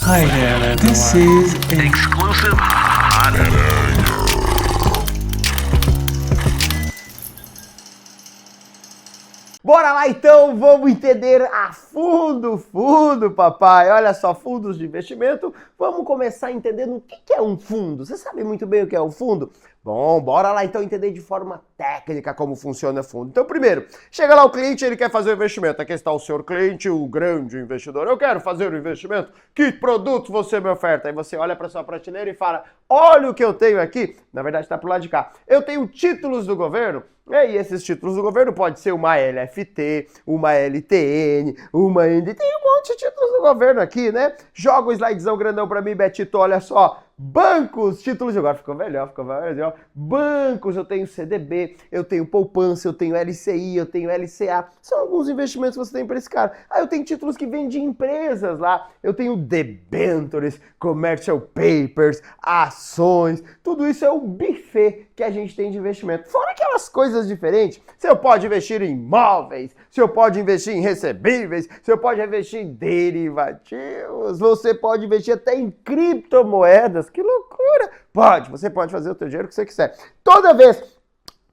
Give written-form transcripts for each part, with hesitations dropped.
Hi there, this is Exclusive hot. Bora lá então, vamos entender a fundo, papai. Olha só, fundos de investimento. Vamos começar entendendo o que é um fundo. Você sabe muito bem o que é um fundo? Bom, bora lá então entender de forma técnica como funciona fundo. Então, primeiro, chega lá o cliente, ele quer fazer o investimento. Aqui está o senhor cliente, o grande investidor. Eu quero fazer o investimento. Que produto você me oferta? Aí você olha para sua prateleira e fala, olha o que eu tenho aqui. Na verdade, está pro lado de cá. Eu tenho títulos do governo. E esses títulos do governo pode ser uma LFT, uma LTN, uma ND. Tem um monte de títulos do governo aqui, né? Joga o slidezão grandão pra mim, Betito, olha só. Bancos, títulos de agora, ficou melhor. Bancos, eu tenho CDB, eu tenho poupança, eu tenho LCI, eu tenho LCA. São alguns investimentos que você tem para esse cara. Aí eu tenho títulos que vêm de empresas lá. Eu tenho debentures, commercial papers, ações. Tudo isso é o buffet que a gente tem de investimento. Fora aquelas coisas diferentes. Você pode investir em imóveis, você pode investir em recebíveis, você pode investir em derivativos, você pode investir até em criptomoedas. Que loucura! Você pode fazer o teu dinheiro que você quiser. Toda vez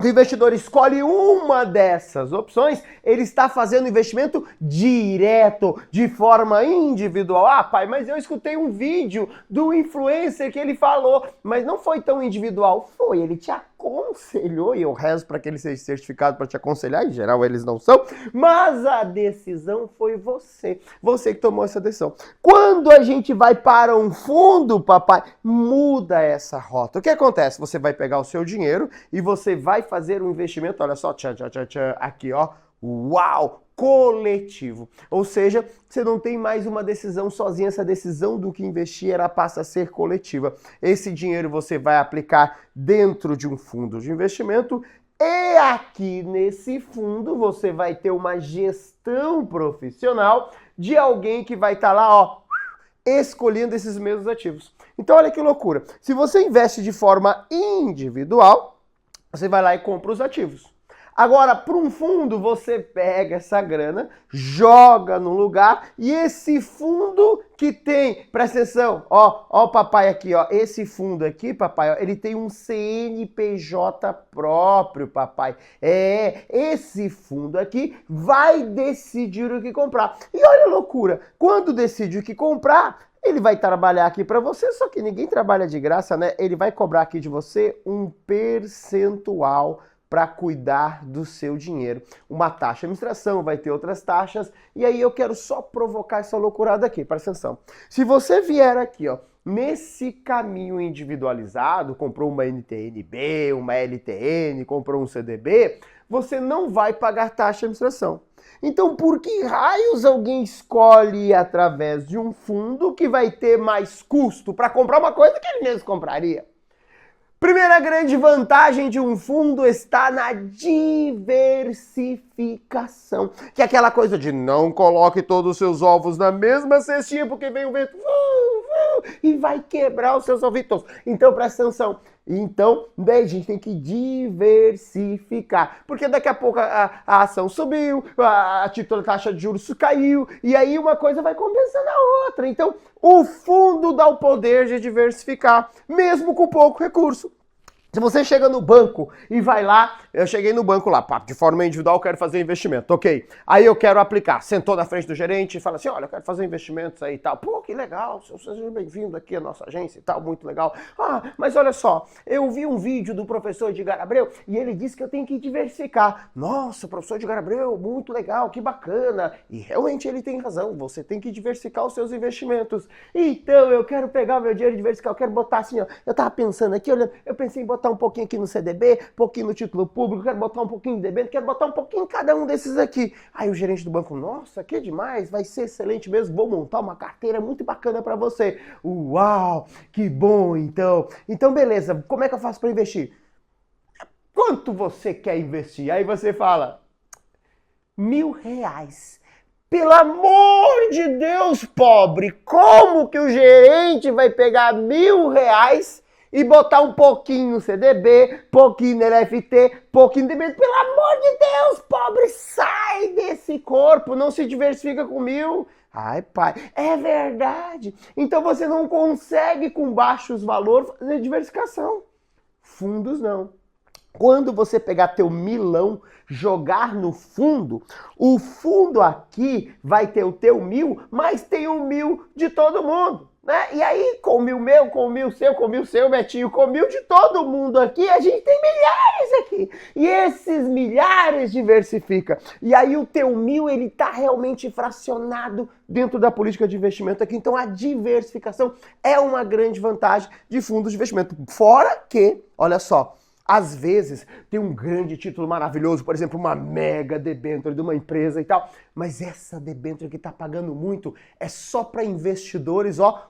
que o investidor escolhe uma dessas opções, ele está fazendo investimento direto, de forma individual. Ah, pai, mas eu escutei um vídeo do influencer que ele falou, mas não foi tão individual. Foi, ele te aconselhou, e eu rezo para que ele seja certificado para te aconselhar, em geral eles não são, mas a decisão foi você. Você que tomou essa decisão. Quando a gente vai para um fundo, papai, muda essa rota. O que acontece? Você vai pegar o seu dinheiro e você vai fazer um investimento, olha só, aqui ó, uau, coletivo. Ou seja, você não tem mais uma decisão sozinha, essa decisão do que investir, ela passa a ser coletiva. Esse dinheiro você vai aplicar dentro de um fundo de investimento e aqui nesse fundo você vai ter uma gestão profissional de alguém que vai estar lá, ó, escolhendo esses mesmos ativos. Então olha que loucura. Se você investe de forma individual, você vai lá e compra os ativos. Agora, para um fundo, você pega essa grana, joga no lugar e esse fundo que tem, presta atenção, ó papai aqui, ó, esse fundo aqui, papai, ó, ele tem um CNPJ próprio, papai. Esse fundo aqui vai decidir o que comprar. E olha a loucura, quando decide o que comprar, ele vai trabalhar aqui para você, só que ninguém trabalha de graça, né? Ele vai cobrar aqui de você um percentual para cuidar do seu dinheiro. Uma taxa de administração, vai ter outras taxas, e aí eu quero só provocar essa loucurada aqui, presta atenção. Se você vier aqui, ó, nesse caminho individualizado, comprou uma NTNB, uma LTN, comprou um CDB, você não vai pagar taxa de administração. Então, por que raios alguém escolhe ir através de um fundo que vai ter mais custo para comprar uma coisa que ele mesmo compraria? Primeira grande vantagem de um fundo está na diversificação, que é aquela coisa de não coloque todos os seus ovos na mesma cestinha porque vem o vento e vai quebrar os seus ovitos. Então, presta atenção. Então, daí a gente tem que diversificar, porque daqui a pouco a ação subiu, a taxa de juros caiu, e aí uma coisa vai compensando a outra. Então, o fundo dá o poder de diversificar, mesmo com pouco recurso. Se você chega no banco e vai lá, eu cheguei no banco lá, de forma individual, quero fazer investimento, ok. Aí eu quero aplicar, sentou na frente do gerente e fala assim, olha, eu quero fazer investimentos aí e tal. Pô, que legal, seja bem-vindo aqui à nossa agência e tal, muito legal. Ah, mas olha só, eu vi um vídeo do professor Edgar Abreu e ele disse que eu tenho que diversificar. Nossa, professor Edgar Abreu, muito legal, que bacana. E realmente ele tem razão, você tem que diversificar os seus investimentos. Então eu quero pegar o meu dinheiro e diversificar, eu quero botar assim, ó, eu tava pensando aqui, olhando, eu pensei em botar um pouquinho aqui no CDB, um pouquinho no título público, quero botar um pouquinho de debênture, quero botar um pouquinho em cada um desses aqui. Aí o gerente do banco, nossa, que demais, vai ser excelente mesmo, vou montar uma carteira muito bacana para você. Uau, que bom então. Então beleza, como é que eu faço para investir? Quanto você quer investir? Aí você fala, R$1.000. Pelo amor de Deus, pobre, como que o gerente vai pegar R$1.000 e botar um pouquinho no CDB, pouquinho no LFT, pouquinho de debênture. Pelo amor de Deus, pobre, sai desse corpo, não se diversifica com 1.000. Ai, pai, é verdade. Então você não consegue com baixos valores fazer diversificação. Fundos não. Quando você pegar teu milão, jogar no fundo, o fundo aqui vai ter o teu 1.000, mas tem o 1.000 de todo mundo, né? E aí, com o 1.000 meu, com o 1.000 seu, com o 1.000 seu, Betinho, com o 1.000 de todo mundo aqui, a gente tem milhares aqui. E esses milhares diversifica. E aí o teu 1.000, ele tá realmente fracionado dentro da política de investimento aqui. Então a diversificação é uma grande vantagem de fundos de investimento. Fora que, olha só, às vezes tem um grande título maravilhoso, por exemplo, uma mega debênture de uma empresa e tal, mas essa debênture que está pagando muito é só para investidores, ó,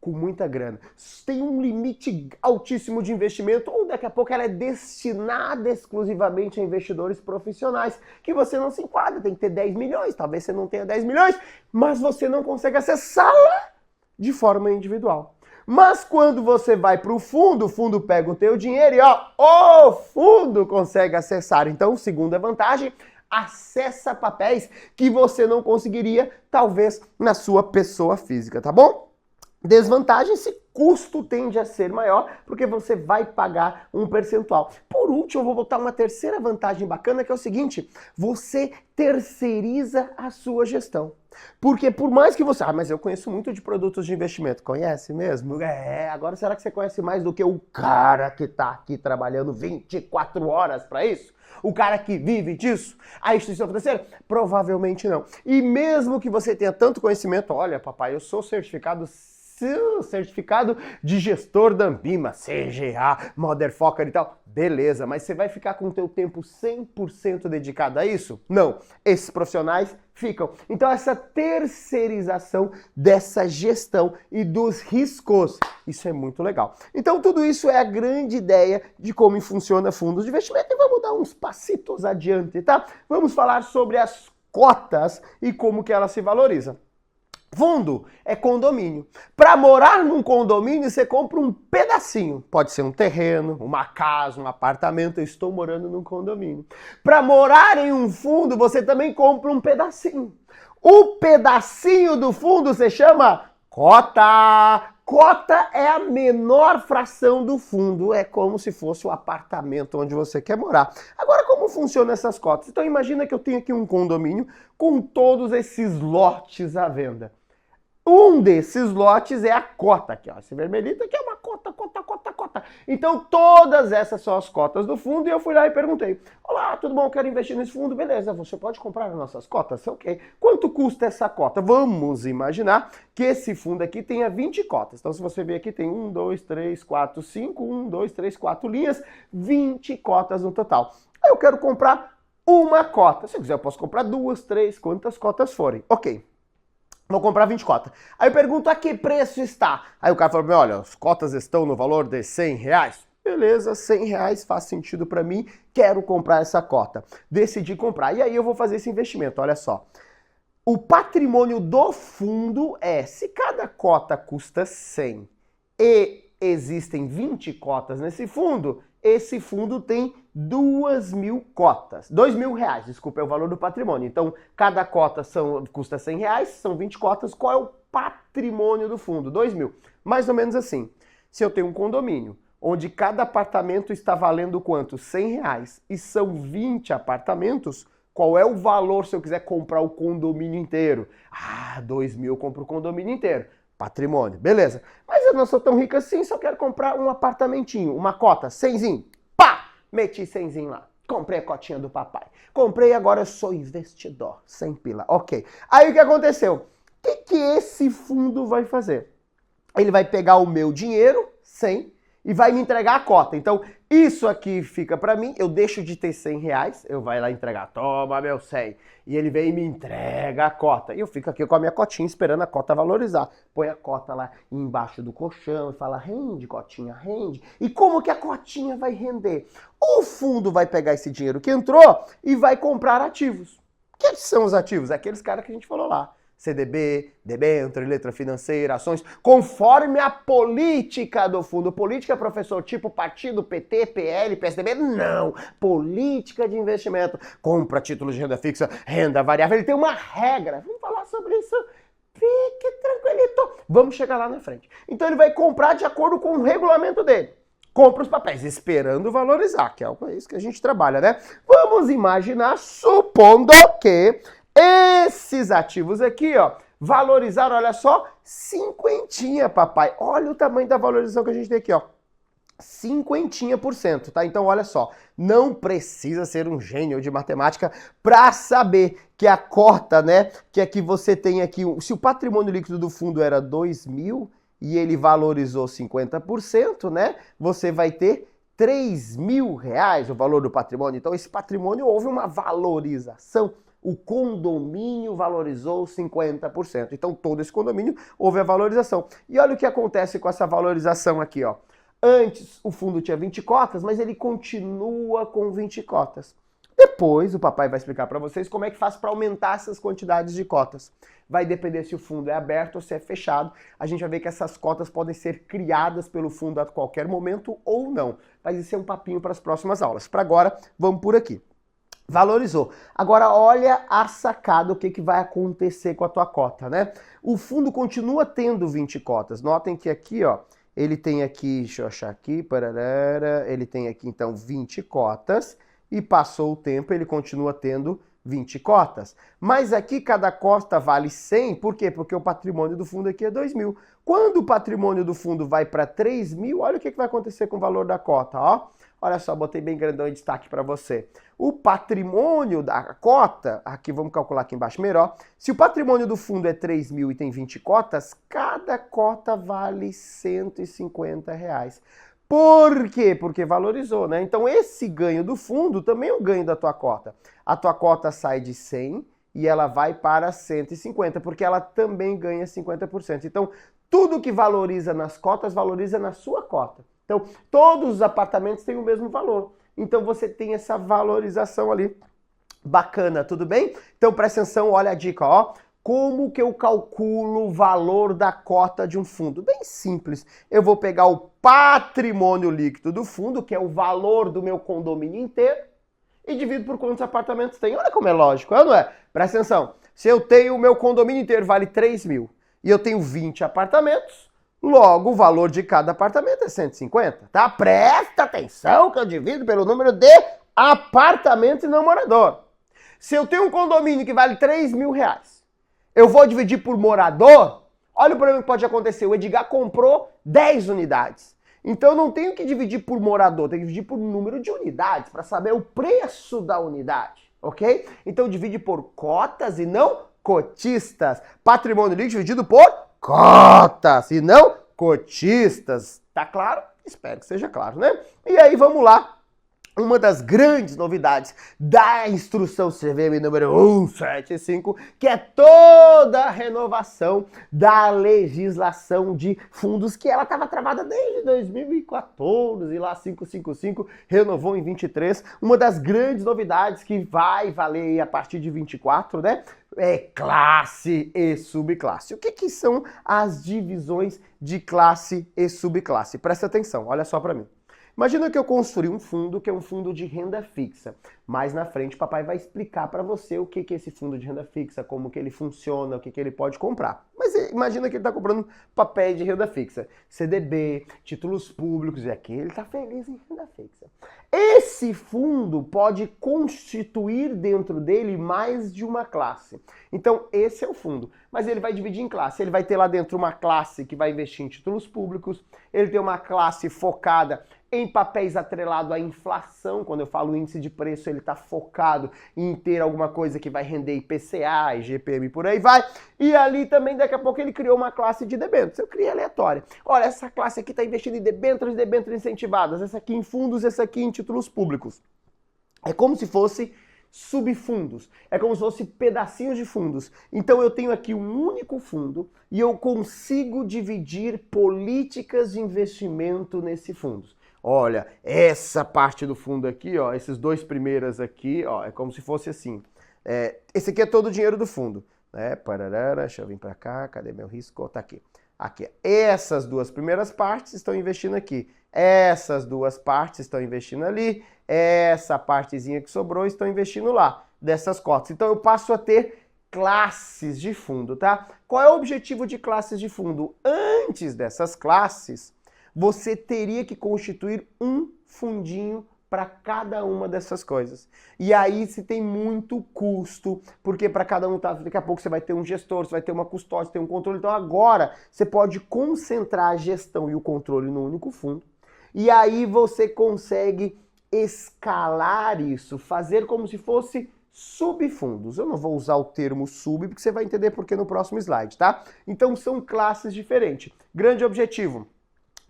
com muita grana. Tem um limite altíssimo de investimento, ou daqui a pouco ela é destinada exclusivamente a investidores profissionais, que você não se enquadra, tem que ter 10 milhões, talvez você não tenha 10 milhões, mas você não consegue acessá-la de forma individual. Mas quando você vai para o fundo pega o teu dinheiro e ó, o fundo consegue acessar. Então, segunda vantagem, acessa papéis que você não conseguiria, talvez, na sua pessoa física, tá bom? Desvantagem, esse custo tende a ser maior, porque você vai pagar um percentual. Por último, eu vou botar uma terceira vantagem bacana, que é o seguinte, você terceiriza a sua gestão. Porque por mais que você... mas eu conheço muito de produtos de investimento. Conhece mesmo? Agora será que você conhece mais do que o cara que está aqui trabalhando 24 horas para isso? O cara que vive disso? A instituição financeira? Provavelmente não. E mesmo que você tenha tanto conhecimento, olha, papai, eu sou certificado de gestor da Ambima, CGA, Motherfucker e tal. Beleza, mas você vai ficar com o teu tempo 100% dedicado a isso? Não. Esses profissionais ficam. Então essa terceirização dessa gestão e dos riscos, isso é muito legal. Então tudo isso é a grande ideia de como funciona fundos de investimento e vamos dar uns passitos adiante, tá? Vamos falar sobre as cotas e como que elas se valorizam. Fundo é condomínio. Para morar num condomínio, você compra um pedacinho. Pode ser um terreno, uma casa, um apartamento. Eu estou morando num condomínio. Para morar em um fundo, você também compra um pedacinho. O pedacinho do fundo se chama cota. Cota é a menor fração do fundo. É como se fosse o apartamento onde você quer morar. Agora, como funcionam essas cotas? Então, imagina que eu tenho aqui um condomínio com todos esses lotes à venda. Um desses lotes é a cota aqui, ó. Esse vermelhito aqui é uma cota. Então, todas essas são as cotas do fundo e eu fui lá e perguntei. Olá, tudo bom? Eu quero investir nesse fundo. Beleza, você pode comprar as nossas cotas? Ok. Quanto custa essa cota? Vamos imaginar que esse fundo aqui tenha 20 cotas. Então, se você ver aqui, tem 1, 2, 3, 4, 5, 1, 2, 3, 4 linhas, 20 cotas no total. Aí eu quero comprar uma cota. Se eu quiser, eu posso comprar 2, 3, quantas cotas forem. Ok. Vou comprar 20 cotas. Aí eu pergunto a que preço está. Aí o cara falou, olha, as cotas estão no valor de R$100. Beleza, R$100 faz sentido para mim, quero comprar essa cota. Decidi comprar. E aí eu vou fazer esse investimento, olha só. O patrimônio do fundo é, se cada cota custa 100 e existem 20 cotas nesse fundo, esse fundo tem 2.000 cotas. R$2.000, desculpa, é o valor do patrimônio. Então, cada cota custa R$100, são 20 cotas. Qual é o patrimônio do fundo? 2.000. Mais ou menos assim. Se eu tenho um condomínio, onde cada apartamento está valendo quanto? R$100, e são 20 apartamentos, qual é o valor se eu quiser comprar o condomínio inteiro? 2.000 eu compro o condomínio inteiro. Patrimônio, beleza. Mas eu não sou tão rico assim, só quero comprar um apartamentinho, uma cota, 100zinho. Pá! Meti 100zinho lá. Comprei a cotinha do papai. Comprei, agora eu sou investidor. 100 pila. Ok. Aí o que aconteceu? O que esse fundo vai fazer? Ele vai pegar o meu dinheiro, 100, e vai me entregar a cota. Então, isso aqui fica pra mim, eu deixo de ter R$100, eu vai lá entregar, toma meu 100. E ele vem e me entrega a cota. E eu fico aqui com a minha cotinha esperando a cota valorizar. Põe a cota lá embaixo do colchão e fala, rende, cotinha, rende. E como que a cotinha vai render? O fundo vai pegar esse dinheiro que entrou e vai comprar ativos. O que são os ativos? Aqueles caras que a gente falou lá. CDB, debênture, letra financeira, ações, conforme a política do fundo. Política, professor, tipo partido, PT, PL, PSDB? Não. Política de investimento. Compra títulos de renda fixa, renda variável. Ele tem uma regra. Vamos falar sobre isso. Fique tranquilito. Vamos chegar lá na frente. Então ele vai comprar de acordo com o regulamento dele. Compra os papéis, esperando valorizar, que é isso que a gente trabalha, né? Vamos imaginar, supondo que esses ativos aqui, ó, valorizaram, olha só, cinquentinha, papai. Olha o tamanho da valorização que a gente tem aqui, ó. 50%, tá? Então, olha só, não precisa ser um gênio de matemática para saber que a cota, né, que aqui você tem aqui, se o patrimônio líquido do fundo era 2.000 e ele valorizou 50%, né, você vai ter R$3.000 o valor do patrimônio. Então, esse patrimônio houve uma valorização. O condomínio valorizou 50%. Então, todo esse condomínio houve a valorização. E olha o que acontece com essa valorização aqui, ó. Antes, o fundo tinha 20 cotas, mas ele continua com 20 cotas. Depois, o papai vai explicar para vocês como é que faz para aumentar essas quantidades de cotas. Vai depender se o fundo é aberto ou se é fechado. A gente vai ver que essas cotas podem ser criadas pelo fundo a qualquer momento ou não. Mas isso é um papinho para as próximas aulas. Para agora, vamos por aqui. Valorizou. Agora olha a sacada, o que vai acontecer com a tua cota, né? O fundo continua tendo 20 cotas. Notem que aqui, ó, ele tem aqui, deixa eu achar aqui, pararara, ele tem aqui então 20 cotas e passou o tempo, ele continua tendo 20 cotas. Mas aqui cada cota vale 100, por quê? Porque o patrimônio do fundo aqui é 2.000. Quando o patrimônio do fundo vai para 3.000, olha o que vai acontecer com o valor da cota, ó. Olha só, botei bem grandão em destaque para você. O patrimônio da cota, aqui vamos calcular aqui embaixo melhor, se o patrimônio do fundo é 3.000 e tem 20 cotas, cada cota vale R$150. Por quê? Porque valorizou, né? Então esse ganho do fundo também é um ganho da tua cota. A tua cota sai de 100 e ela vai para 150, porque ela também ganha 50%. Então tudo que valoriza nas cotas, valoriza na sua cota. Então, todos os apartamentos têm o mesmo valor. Então, você tem essa valorização ali. Bacana, tudo bem? Então, presta atenção, olha a dica, ó. Como que eu calculo o valor da cota de um fundo? Bem simples. Eu vou pegar o patrimônio líquido do fundo, que é o valor do meu condomínio inteiro, e divido por quantos apartamentos tem. Olha como é lógico, não é? Presta atenção. Se eu tenho o meu condomínio inteiro vale 3.000 e eu tenho 20 apartamentos, logo, o valor de cada apartamento é 150, tá? Presta atenção que eu divido pelo número de apartamentos e não morador. Se eu tenho um condomínio que vale R$3.000, eu vou dividir por morador? Olha o problema que pode acontecer. O Edgar comprou 10 unidades. Então, eu não tenho que dividir por morador, tenho que dividir por número de unidades para saber o preço da unidade, ok? Então, divide por cotas e não cotistas. Patrimônio líquido dividido por cotas e não cotistas. Tá claro? Espero que seja claro, né? E aí, vamos lá. Uma das grandes novidades da instrução CVM número 175, que é toda a renovação da legislação de fundos, que ela estava travada desde 2014, lá 555, renovou em 23. Uma das grandes novidades que vai valer a partir de 24, né? É classe e subclasse. O que são as divisões de classe e subclasse? Presta atenção, olha só para mim. Imagina que eu construí um fundo que é um fundo de renda fixa. Mais na frente, papai vai explicar para você o que é esse fundo de renda fixa, como que ele funciona, o que ele pode comprar. Mas imagina que ele está comprando papéis de renda fixa, CDB, títulos públicos, e aqui ele está feliz em renda fixa. Esse fundo pode constituir dentro dele mais de uma classe. Então, esse é o fundo. Mas ele vai dividir em classe. Ele vai ter lá dentro uma classe que vai investir em títulos públicos, ele tem uma classe focada em papéis atrelado à inflação. Quando eu falo índice de preço, ele está focado em ter alguma coisa que vai render IPCA, IGPM, por aí vai. E ali também, daqui a pouco, ele criou uma classe de debêntures. Eu criei aleatória. Olha, essa classe aqui está investindo em debêntures incentivadas. Essa aqui em fundos, essa aqui em títulos públicos. É como se fosse subfundos. É como se fosse pedacinhos de fundos. Então eu tenho aqui um único fundo e eu consigo dividir políticas de investimento nesse fundo. Olha, essa parte do fundo aqui, ó, esses dois primeiros aqui, ó, é como se fosse assim. Esse aqui é todo o dinheiro do fundo. né? Pararara, deixa eu vir para cá, cadê meu risco? Tá aqui. Aqui. Essas duas primeiras partes estão investindo aqui. Essas duas partes estão investindo ali. Essa partezinha que sobrou estão investindo lá, dessas cotas. Então eu passo a ter classes de fundo, tá? Qual é o objetivo de classes de fundo? Antes dessas classes, você teria que constituir um fundinho para cada uma dessas coisas. E aí se tem muito custo, porque para cada um, tá, daqui a pouco você vai ter um gestor, você vai ter uma custódia, você tem um controle. Então agora você pode concentrar a gestão e o controle no único fundo. E aí você consegue escalar isso, fazer como se fosse subfundos. Eu não vou usar o termo sub, porque você vai entender por que no próximo slide, tá? Então são classes diferentes. Grande objetivo,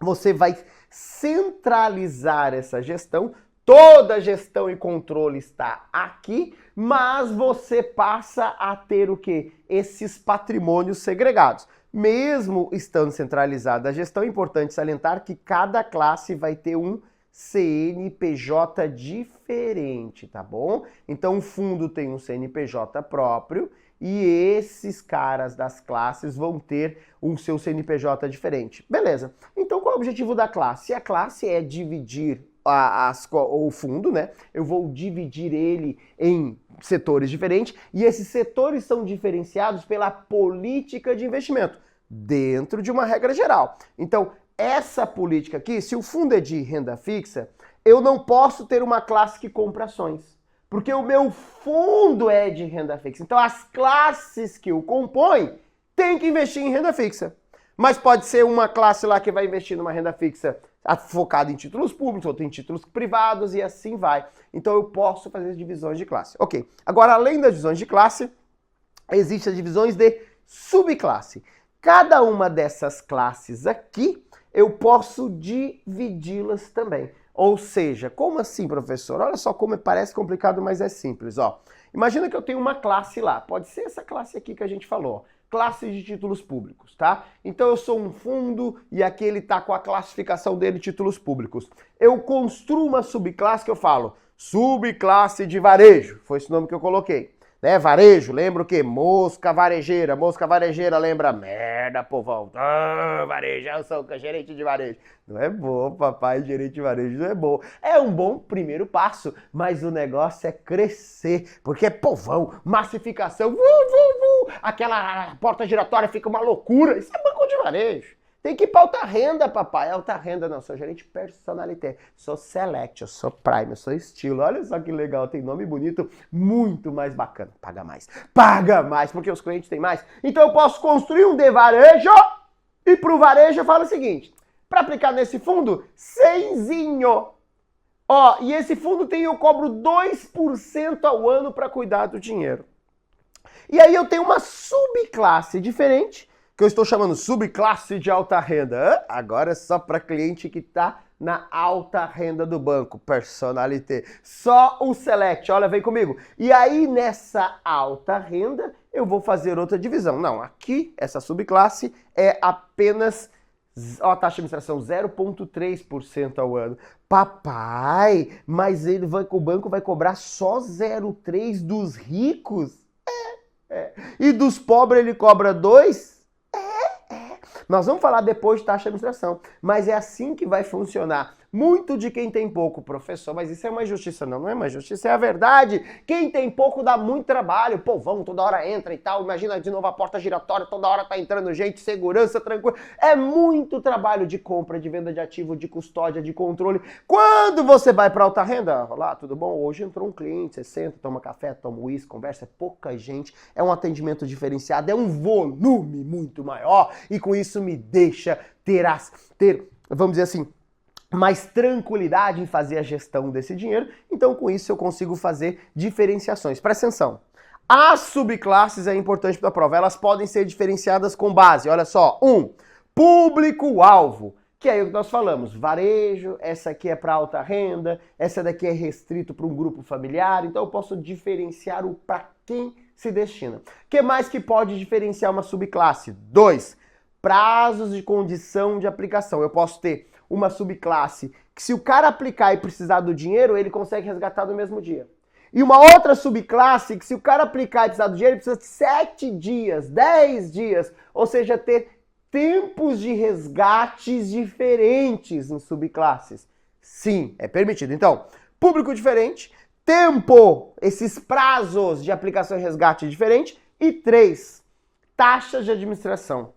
você vai centralizar essa gestão. Toda gestão e controle está aqui, mas você passa a ter o quê? Esses patrimônios segregados. Mesmo estando centralizada a gestão, é importante salientar que cada classe vai ter um CNPJ diferente, tá bom? Então o fundo tem um CNPJ próprio e esses caras das classes vão ter o seu CNPJ diferente. Beleza. Então qual é o objetivo da classe? A classe é dividir o fundo, né? Eu vou dividir ele em setores diferentes e esses setores são diferenciados pela política de investimento, dentro de uma regra geral. Então, essa política aqui, se o fundo é de renda fixa, eu não posso ter uma classe que compra ações, porque o meu fundo é de renda fixa. Então, as classes que o compõem têm que investir em renda fixa. Mas pode ser uma classe lá que vai investir numa renda fixa focada em títulos públicos, outra em títulos privados e assim vai. Então eu posso fazer as divisões de classe. Ok. Agora, além das divisões de classe, existem as divisões de subclasse. Cada uma dessas classes aqui, eu posso dividi-las também. Ou seja, como assim, professor? Olha só como parece complicado, mas é simples. Ó. Imagina que eu tenho uma classe lá. Pode ser essa classe aqui que a gente falou. Classe de títulos públicos, tá? Então eu sou um fundo e aqui ele tá com a classificação dele títulos públicos. Eu construo uma subclasse que eu falo subclasse de varejo. Foi esse nome que eu coloquei. Né? Varejo, lembra o quê? Mosca varejeira. Mosca varejeira lembra merda, povão. Ah, varejo, eu sou gerente de varejo. Não é bom, papai, gerente de varejo não é bom. É um bom primeiro passo, mas o negócio é crescer, porque é povão, massificação, aquela porta giratória fica uma loucura. Isso é banco de varejo. Tem que ir pra alta renda, papai. Alta renda não, sou gerente personalité, sou select, eu sou prime, eu sou estilo. Olha só que legal, tem nome bonito, muito mais bacana. Paga mais, porque os clientes têm mais. Então eu posso construir um de varejo e pro varejo eu falo o seguinte, para aplicar nesse fundo, 100zinho. Ó, e esse fundo eu cobro 2% ao ano para cuidar do dinheiro. E aí eu tenho uma subclasse diferente, que eu estou chamando subclasse de alta renda. Agora é só para cliente que está na alta renda do banco, personalité. Só o select, olha, vem comigo. E aí nessa alta renda eu vou fazer outra divisão. Não, aqui essa subclasse é apenas a taxa de administração 0,3% ao ano. Papai, mas o banco vai cobrar só 0,3% dos ricos? E dos pobres ele cobra 2%? Nós vamos falar depois de taxa de administração, mas é assim que vai funcionar. Muito de quem tem pouco, professor, mas isso é uma injustiça. Não, não é uma injustiça, é a verdade. Quem tem pouco dá muito trabalho. Povão, toda hora entra e tal. Imagina de novo a porta giratória, toda hora tá entrando gente, segurança, tranquilo. É muito trabalho de compra, de venda de ativo, de custódia, de controle. Quando você vai para alta renda, olá, tudo bom? Hoje entrou um cliente, você senta, toma café, toma uísque, conversa, é pouca gente, é um atendimento diferenciado, é um volume muito maior e com isso me deixa ter, vamos dizer assim, mais tranquilidade em fazer a gestão desse dinheiro, então com isso eu consigo fazer diferenciações. Presta atenção, as subclasses é importante para a prova, elas podem ser diferenciadas com base, olha só, público-alvo, que é o que nós falamos, varejo, essa aqui é para alta renda, essa daqui é restrito para um grupo familiar, então eu posso diferenciar o para quem se destina. O que mais que pode diferenciar uma subclasse? 2, prazos de condição de aplicação, eu posso ter uma subclasse que se o cara aplicar e precisar do dinheiro, ele consegue resgatar no mesmo dia. E uma outra subclasse que se o cara aplicar e precisar do dinheiro, ele precisa de 7 dias, 10 dias, ou seja, ter tempos de resgates diferentes em subclasses. Sim, é permitido. Então, público diferente, tempo, esses prazos de aplicação e resgate diferente, e 3, taxas de administração.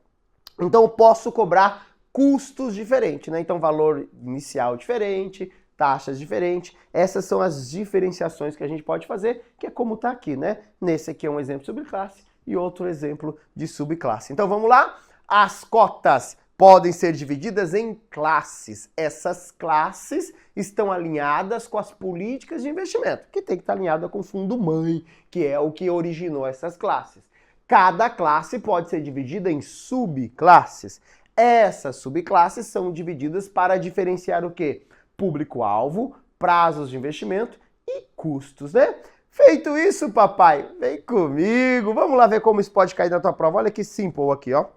Então, eu posso cobrar custos diferentes, né? Então, valor inicial diferente, taxas diferentes. Essas são as diferenciações que a gente pode fazer, que é como está aqui, né? Nesse aqui é um exemplo de subclasse e outro exemplo de subclasse. Então, vamos lá? As cotas podem ser divididas em classes. Essas classes estão alinhadas com as políticas de investimento, que tem que estar alinhada com o fundo mãe, que é o que originou essas classes. Cada classe pode ser dividida em subclasses. Essas subclasses são divididas para diferenciar o quê? Público-alvo, prazos de investimento e custos, né? Feito isso, papai, vem comigo. Vamos lá ver como isso pode cair na tua prova. Olha que simple aqui, ó.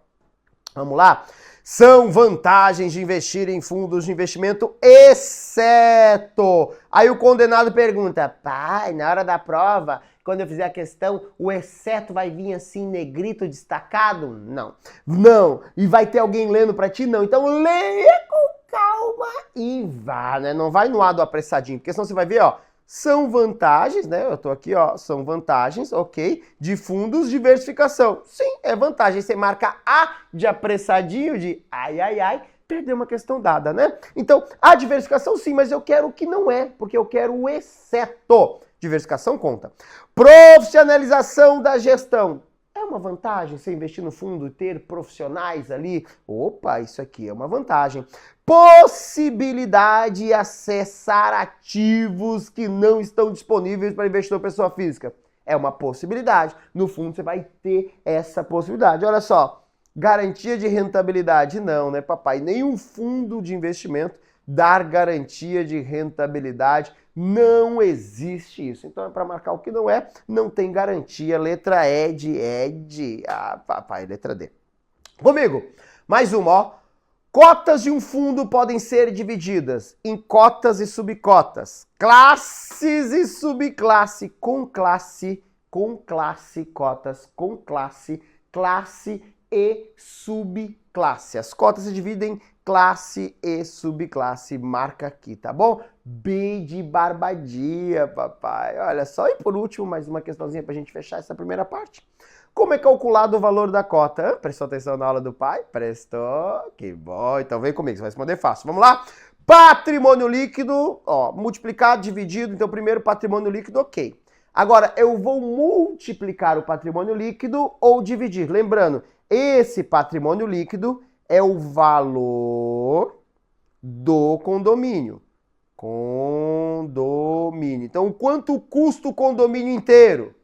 Vamos lá? São vantagens de investir em fundos de investimento, exceto... Aí o condenado pergunta, pai, na hora da prova, quando eu fizer a questão, o exceto vai vir assim, negrito, destacado? Não. Não. E vai ter alguém lendo pra ti? Não. Então leia com calma e vá, né? Não vai no lado apressadinho, porque senão você vai ver, ó, são vantagens, né? Eu tô aqui, ó, são vantagens, ok, de fundos de diversificação. Sim, é vantagem. Você marca A de apressadinho, de ai, ai, ai, perdeu uma questão dada, né? Então, a diversificação sim, mas eu quero o que não é, porque eu quero o exceto. Diversificação conta. Profissionalização da gestão. É uma vantagem você investir no fundo e ter profissionais ali? Opa, isso aqui é uma vantagem. Possibilidade de acessar ativos que não estão disponíveis para investidor pessoa física. É uma possibilidade. No fundo, você vai ter essa possibilidade. Olha só, garantia de rentabilidade. Não, né, papai? Nenhum fundo de investimento dar garantia de rentabilidade. Não existe isso. Então é para marcar o que não é, não tem garantia. Letra E de Ed. Ah, papai, letra D. Comigo, mais uma, ó. Cotas de um fundo podem ser divididas em cotas e subcotas, classes e subclasse, com classe, cotas, com classe, classe e subclasse. As cotas se dividem em classe e subclasse, marca aqui, tá bom? B de barbadia, papai. Olha só, e por último, mais uma questãozinha pra gente fechar essa primeira parte. Como é calculado o valor da cota? Prestou atenção na aula do pai? Prestou? Que bom. Então vem comigo, você vai responder fácil. Vamos lá? Patrimônio líquido, ó, multiplicado, dividido. Então primeiro patrimônio líquido, ok. Agora, eu vou multiplicar o patrimônio líquido ou dividir. Lembrando, esse patrimônio líquido é o valor do condomínio. Condomínio. Então, quanto custa o condomínio inteiro?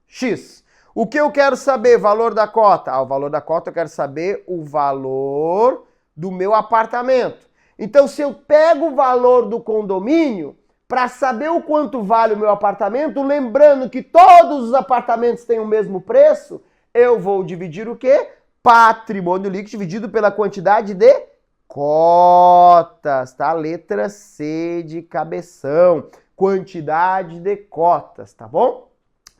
X. O que eu quero saber? Valor da cota. Ah, o valor da cota eu quero saber o valor do meu apartamento. Então, se eu pego o valor do condomínio, para saber o quanto vale o meu apartamento, lembrando que todos os apartamentos têm o mesmo preço, eu vou dividir o quê? Patrimônio líquido dividido pela quantidade de cotas, tá? Letra C de cabeção. Quantidade de cotas, tá bom?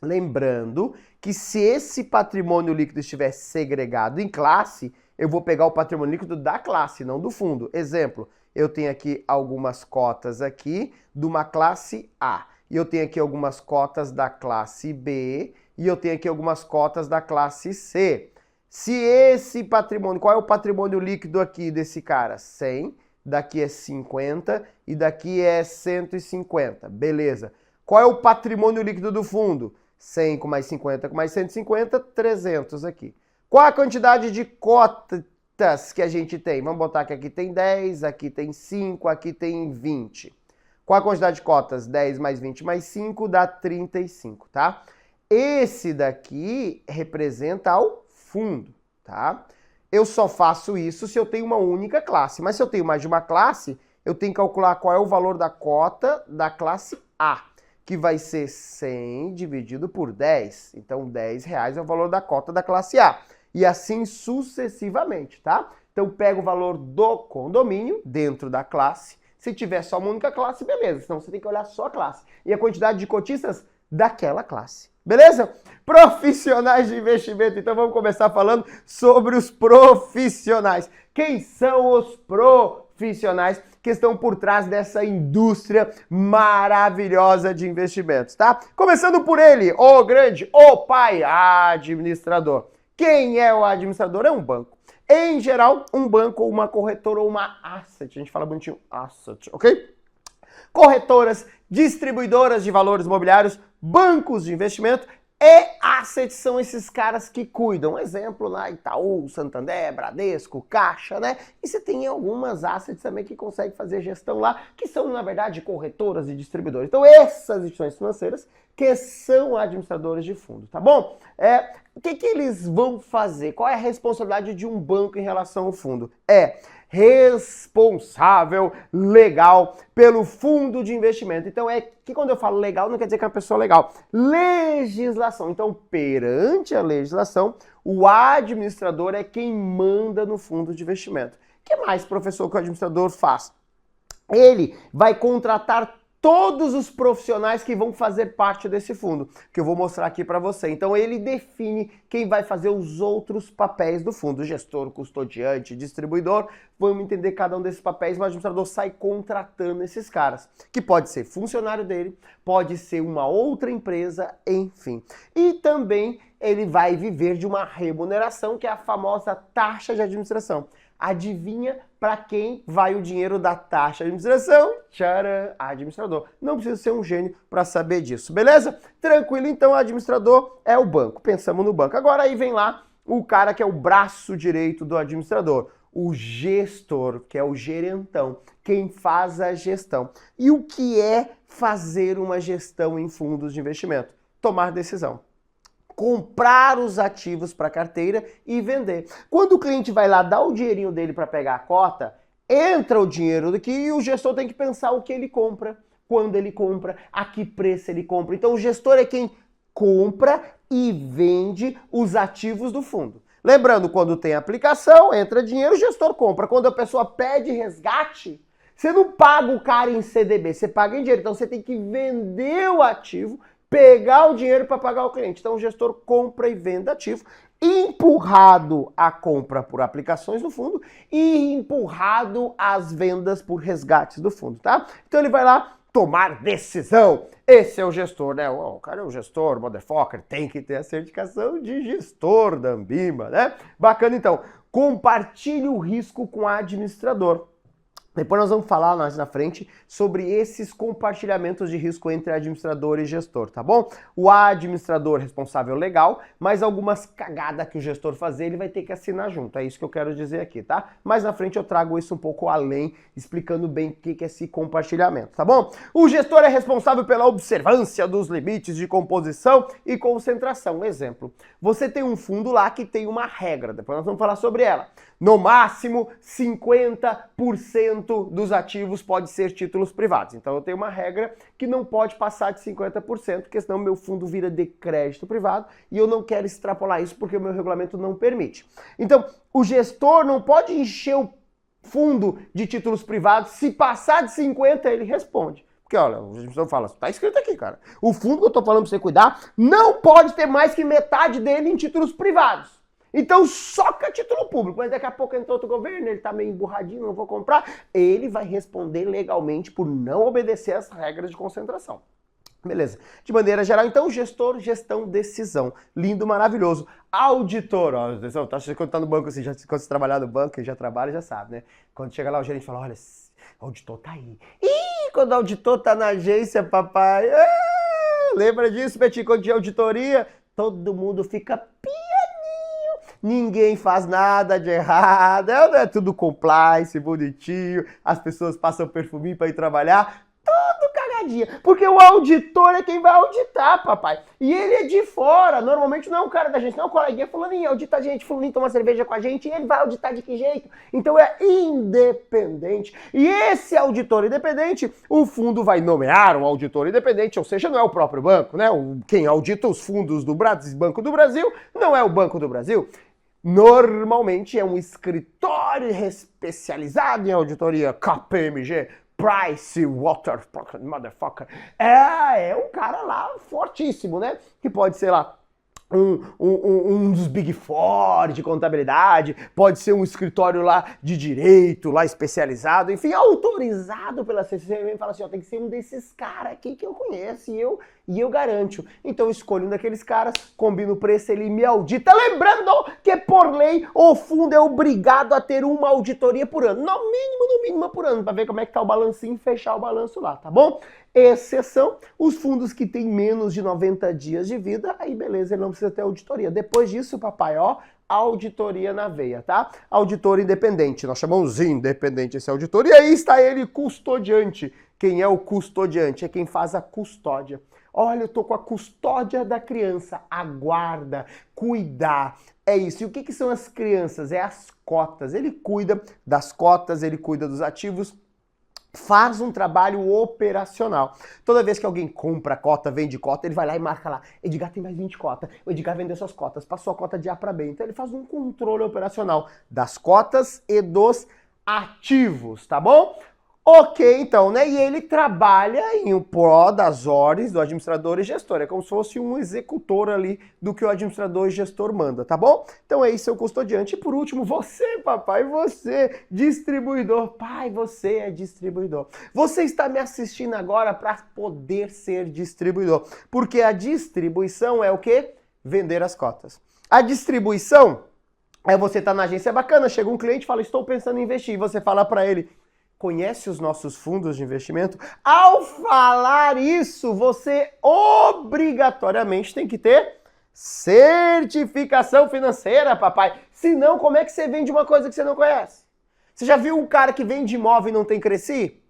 Lembrando que se esse patrimônio líquido estiver segregado em classe, eu vou pegar o patrimônio líquido da classe, não do fundo. Exemplo, eu tenho aqui algumas cotas aqui de uma classe A. E eu tenho aqui algumas cotas da classe B. E eu tenho aqui algumas cotas da classe C. Se esse patrimônio, qual é o patrimônio líquido aqui desse cara? 100, daqui é 50 e daqui é 150. Beleza. Qual é o patrimônio líquido do fundo? 100 com mais 50 com mais 150, 300 aqui. Qual a quantidade de cotas que a gente tem? Vamos botar que aqui tem 10, aqui tem 5, aqui tem 20. Qual a quantidade de cotas? 10 mais 20 mais 5 dá 35, tá? Esse daqui representa o fundo, tá? Eu só faço isso se eu tenho uma única classe. Mas se eu tenho mais de uma classe, eu tenho que calcular qual é o valor da cota da classe A, que vai ser 100 dividido por 10. Então, R$10 é o valor da cota da classe A. E assim sucessivamente, tá? Então, pega o valor do condomínio dentro da classe. Se tiver só uma única classe, beleza. Senão, você tem que olhar só a classe. E a quantidade de cotistas? daquela classe. Beleza? Profissionais de investimento. Então vamos começar falando sobre os profissionais. Quem são os profissionais que estão por trás dessa indústria maravilhosa de investimentos, tá? Começando por ele, o grande, o pai administrador. Quem é o administrador? É um banco. Em geral, um banco ou uma corretora ou uma asset. A gente fala bonitinho, asset, ok? Corretoras, distribuidoras de valores imobiliários, bancos de investimento e assets são esses caras que cuidam. Exemplo lá, Itaú, Santander, Bradesco, Caixa, né? E você tem algumas assets também que conseguem fazer gestão lá, que são, na verdade, corretoras e distribuidores. Então, essas instituições financeiras que são administradores de fundo, tá bom? O que eles vão fazer? Qual é a responsabilidade de um banco em relação ao fundo? É responsável legal pelo fundo de investimento. Então é que quando eu falo legal não quer dizer que é uma pessoa legal. Legislação. Então, perante a legislação, o administrador é quem manda no fundo de investimento. O que mais, professor, que o administrador faz? Ele vai contratar todos os profissionais que vão fazer parte desse fundo, que eu vou mostrar aqui para você. Então ele define quem vai fazer os outros papéis do fundo, gestor, custodiante, distribuidor. Vamos entender cada um desses papéis, mas o administrador sai contratando esses caras, que pode ser funcionário dele, pode ser uma outra empresa, enfim. E também ele vai viver de uma remuneração, que é a famosa taxa de administração. Adivinha para quem vai o dinheiro da taxa de administração? Tcharam, administrador. Não precisa ser um gênio para saber disso, beleza? Tranquilo, então o administrador é o banco. Pensamos no banco. Agora aí vem lá o cara que é o braço direito do administrador, o gestor, que é o gerentão, quem faz a gestão. E o que é fazer uma gestão em fundos de investimento? Tomar decisão. Comprar os ativos para a carteira e vender. Quando o cliente vai lá dar o dinheirinho dele para pegar a cota, entra o dinheiro daqui e o gestor tem que pensar o que ele compra, quando ele compra, a que preço ele compra. Então o gestor é quem compra e vende os ativos do fundo. Lembrando, quando tem aplicação, entra dinheiro, o gestor compra. Quando a pessoa pede resgate, você não paga o cara em CDB, você paga em dinheiro. Então você tem que vender o ativo, pegar o dinheiro para pagar o cliente. Então o gestor compra e vende ativo, empurrado a compra por aplicações do fundo e empurrado as vendas por resgates do fundo, tá? Então ele vai lá tomar decisão. Esse é o gestor, né? O cara é o gestor, motherfucker, tem que ter a certificação de gestor da Anbima, né? Bacana, então. Compartilhe o risco com o administrador. Depois nós vamos falar mais na frente sobre esses compartilhamentos de risco entre administrador e gestor, tá bom? O administrador responsável legal, mas algumas cagadas que o gestor fazer, ele vai ter que assinar junto. É isso que eu quero dizer aqui, tá? Mais na frente eu trago isso um pouco além, explicando bem o que é esse compartilhamento, tá bom? O gestor é responsável pela observância dos limites de composição e concentração. Exemplo, você tem um fundo lá que tem uma regra, depois nós vamos falar sobre ela. No máximo, 50% dos ativos pode ser títulos privados. Então eu tenho uma regra que não pode passar de 50%, porque senão meu fundo vira de crédito privado e eu não quero extrapolar isso porque o meu regulamento não permite. Então, o gestor não pode encher o fundo de títulos privados, se passar de 50% ele responde. Porque, olha, o gestor fala, tá escrito aqui, cara. O fundo que eu tô falando pra você cuidar não pode ter mais que metade dele em títulos privados. Então soca título público, mas daqui a pouco entra outro governo, ele tá meio emburradinho, não vou comprar. Ele vai responder legalmente por não obedecer às regras de concentração. Beleza. De maneira geral, então, gestor, gestão, decisão. Lindo, maravilhoso. Auditor, ó, atenção, quando tá no banco assim, quando você trabalhar no banco, já trabalha, já sabe, né? Quando chega lá o gerente fala, olha, o auditor tá aí. Ih, quando o auditor tá na agência, papai. Lembra disso, Betinho? Quando tinha auditoria, todo mundo fica ninguém faz nada de errado, é tudo compliance, bonitinho, as pessoas passam perfuminho para ir trabalhar, tudo cagadinha, porque o auditor é quem vai auditar, papai, e ele é de fora, normalmente não é um cara da gente, não é um coleguinha fulaninho, audita a gente, fulaninho toma cerveja com a gente, e ele vai auditar de que jeito? Então é independente, e esse auditor independente, o fundo vai nomear um auditor independente, ou seja, não é o próprio banco, né? Quem audita os fundos do Banco do Brasil não é o Banco do Brasil. Normalmente é um escritório especializado em auditoria, KPMG, Price Waterfucker, motherfucker. É um cara lá fortíssimo, né? Que pode ser lá um dos Big Four de contabilidade, pode ser um escritório lá de direito, lá especializado, enfim, autorizado pela CCMM e fala assim, ó, tem que ser um desses caras aqui que eu conheço e eu garanto. Então eu escolho um daqueles caras, combino o preço, ele me audita. Lembrando que por lei o fundo é obrigado a ter uma auditoria por ano, no mínimo por ano, para ver como é que tá o balancinho e fechar o balanço lá, tá bom? Exceção, os fundos que têm menos de 90 dias de vida, aí beleza, ele não precisa ter auditoria. Depois disso, papai, ó, auditoria na veia, tá? Auditor independente, nós chamamos independente esse auditor, e aí está ele, custodiante. Quem é o custodiante? É quem faz a custódia. Olha, eu tô com a custódia da criança, a guarda, cuidar. É isso. E o que são as crianças? É as cotas. Ele cuida das cotas, ele cuida dos ativos, faz um trabalho operacional. Toda vez que alguém compra cota, vende cota, ele vai lá e marca lá, Edgar tem mais 20 cotas, o Edgar vendeu suas cotas, passou a cota de A para B. Então ele faz um controle operacional das cotas e dos ativos, tá bom? Ok, então, né? E ele trabalha em prol das ordens do administrador e gestor. É como se fosse um executor ali do que o administrador e gestor manda, tá bom? Então é isso, seu custodiante. E por último, você, papai, você, distribuidor. Pai, você é distribuidor. Você está me assistindo agora para poder ser distribuidor. Porque a distribuição é o quê? Vender as cotas. A distribuição é você estar na agência bacana, chega um cliente e fala, estou pensando em investir. E você fala para ele, conhece os nossos fundos de investimento? Ao falar isso, você obrigatoriamente tem que ter certificação financeira, papai. Senão, como é que você vende uma coisa que você não conhece? Você já viu um cara que vende imóvel e não tem Cresci?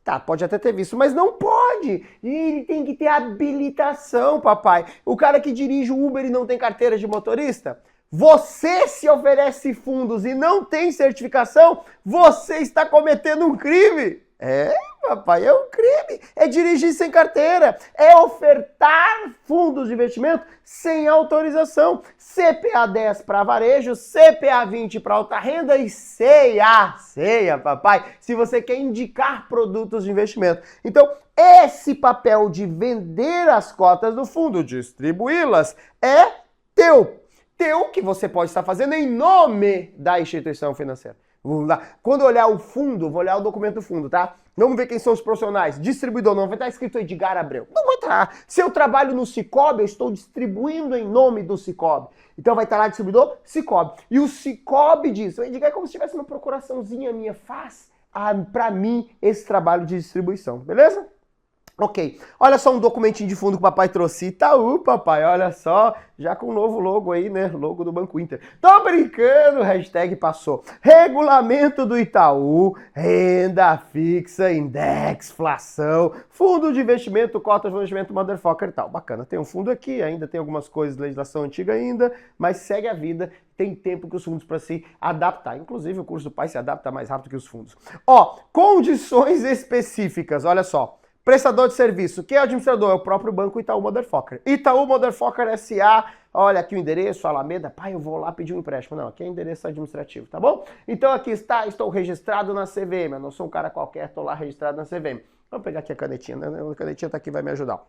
Tá, pode até ter visto, mas não pode. Ele tem que ter habilitação, papai. O cara que dirige o Uber e não tem carteira de motorista? Você se oferece fundos e não tem certificação, você está cometendo um crime. É, papai, é um crime. É dirigir sem carteira. É ofertar fundos de investimento sem autorização. CPA 10 para varejo, CPA 20 para alta renda e ceia, papai, se você quer indicar produtos de investimento. Então, esse papel de vender as cotas do fundo, distribuí-las, é teu, que você pode estar fazendo em nome da instituição financeira. Quando olhar o fundo, vou olhar o documento do fundo, tá? Vamos ver quem são os profissionais. Distribuidor, não vai estar escrito Edgar Abreu. Não vai estar. Se eu trabalho no Sicoob, eu estou distribuindo em nome do Sicoob. Então vai estar lá distribuidor, Sicoob. E o Sicoob diz, o Edgar é como se tivesse uma procuraçãozinha minha, faz para mim esse trabalho de distribuição, beleza? Ok, olha só um documentinho de fundo que o papai trouxe. Itaú, papai, olha só, já com o novo logo aí, né? Logo do Banco Inter. Tô brincando, hashtag passou. Regulamento do Itaú, renda fixa, index, inflação, fundo de investimento, cota de investimento, motherfucker e tal. Bacana, tem um fundo aqui, ainda tem algumas coisas, legislação antiga ainda, mas segue a vida, tem tempo que os fundos para se adaptar. Inclusive o curso do pai se adapta mais rápido que os fundos. Ó, condições específicas, olha só. Prestador de serviço, quem é o administrador? É o próprio banco Itaú Motherfucker. Itaú Motherfucker S.A., olha aqui o endereço, Alameda, pai, eu vou lá pedir um empréstimo. Não, aqui é endereço administrativo, tá bom? Então aqui está, estou registrado na CVM, eu não sou um cara qualquer, estou lá registrado na CVM. Vamos pegar aqui a canetinha, né? A canetinha tá aqui, vai me ajudar.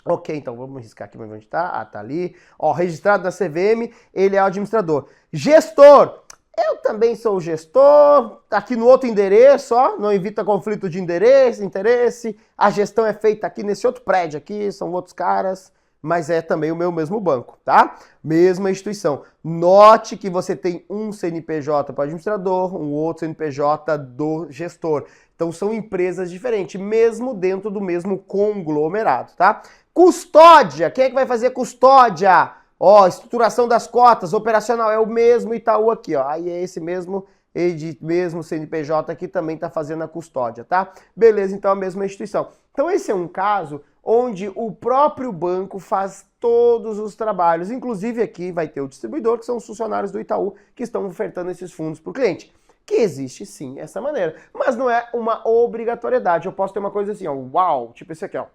Ok, então vamos riscar aqui onde tá. Ah, tá ali. Ó, registrado na CVM, ele é o administrador. Gestor! Eu também sou o gestor, aqui no outro endereço, ó, não evita conflito de interesse, a gestão é feita aqui nesse outro prédio aqui, são outros caras, mas é também o meu mesmo banco, tá? Mesma instituição. Note que você tem um CNPJ para o administrador, um outro CNPJ do gestor. Então são empresas diferentes, mesmo dentro do mesmo conglomerado, tá? Custódia, quem é que vai fazer custódia? Ó, estruturação das cotas, operacional, é o mesmo Itaú aqui, ó. Aí é esse mesmo CNPJ aqui também tá fazendo a custódia, tá? Beleza, então a mesma instituição. Então esse é um caso onde o próprio banco faz todos os trabalhos. Inclusive aqui vai ter o distribuidor, que são os funcionários do Itaú, que estão ofertando esses fundos para o cliente. Que existe sim essa maneira, mas não é uma obrigatoriedade. Eu posso ter uma coisa assim, ó, uau, tipo esse aqui, ó.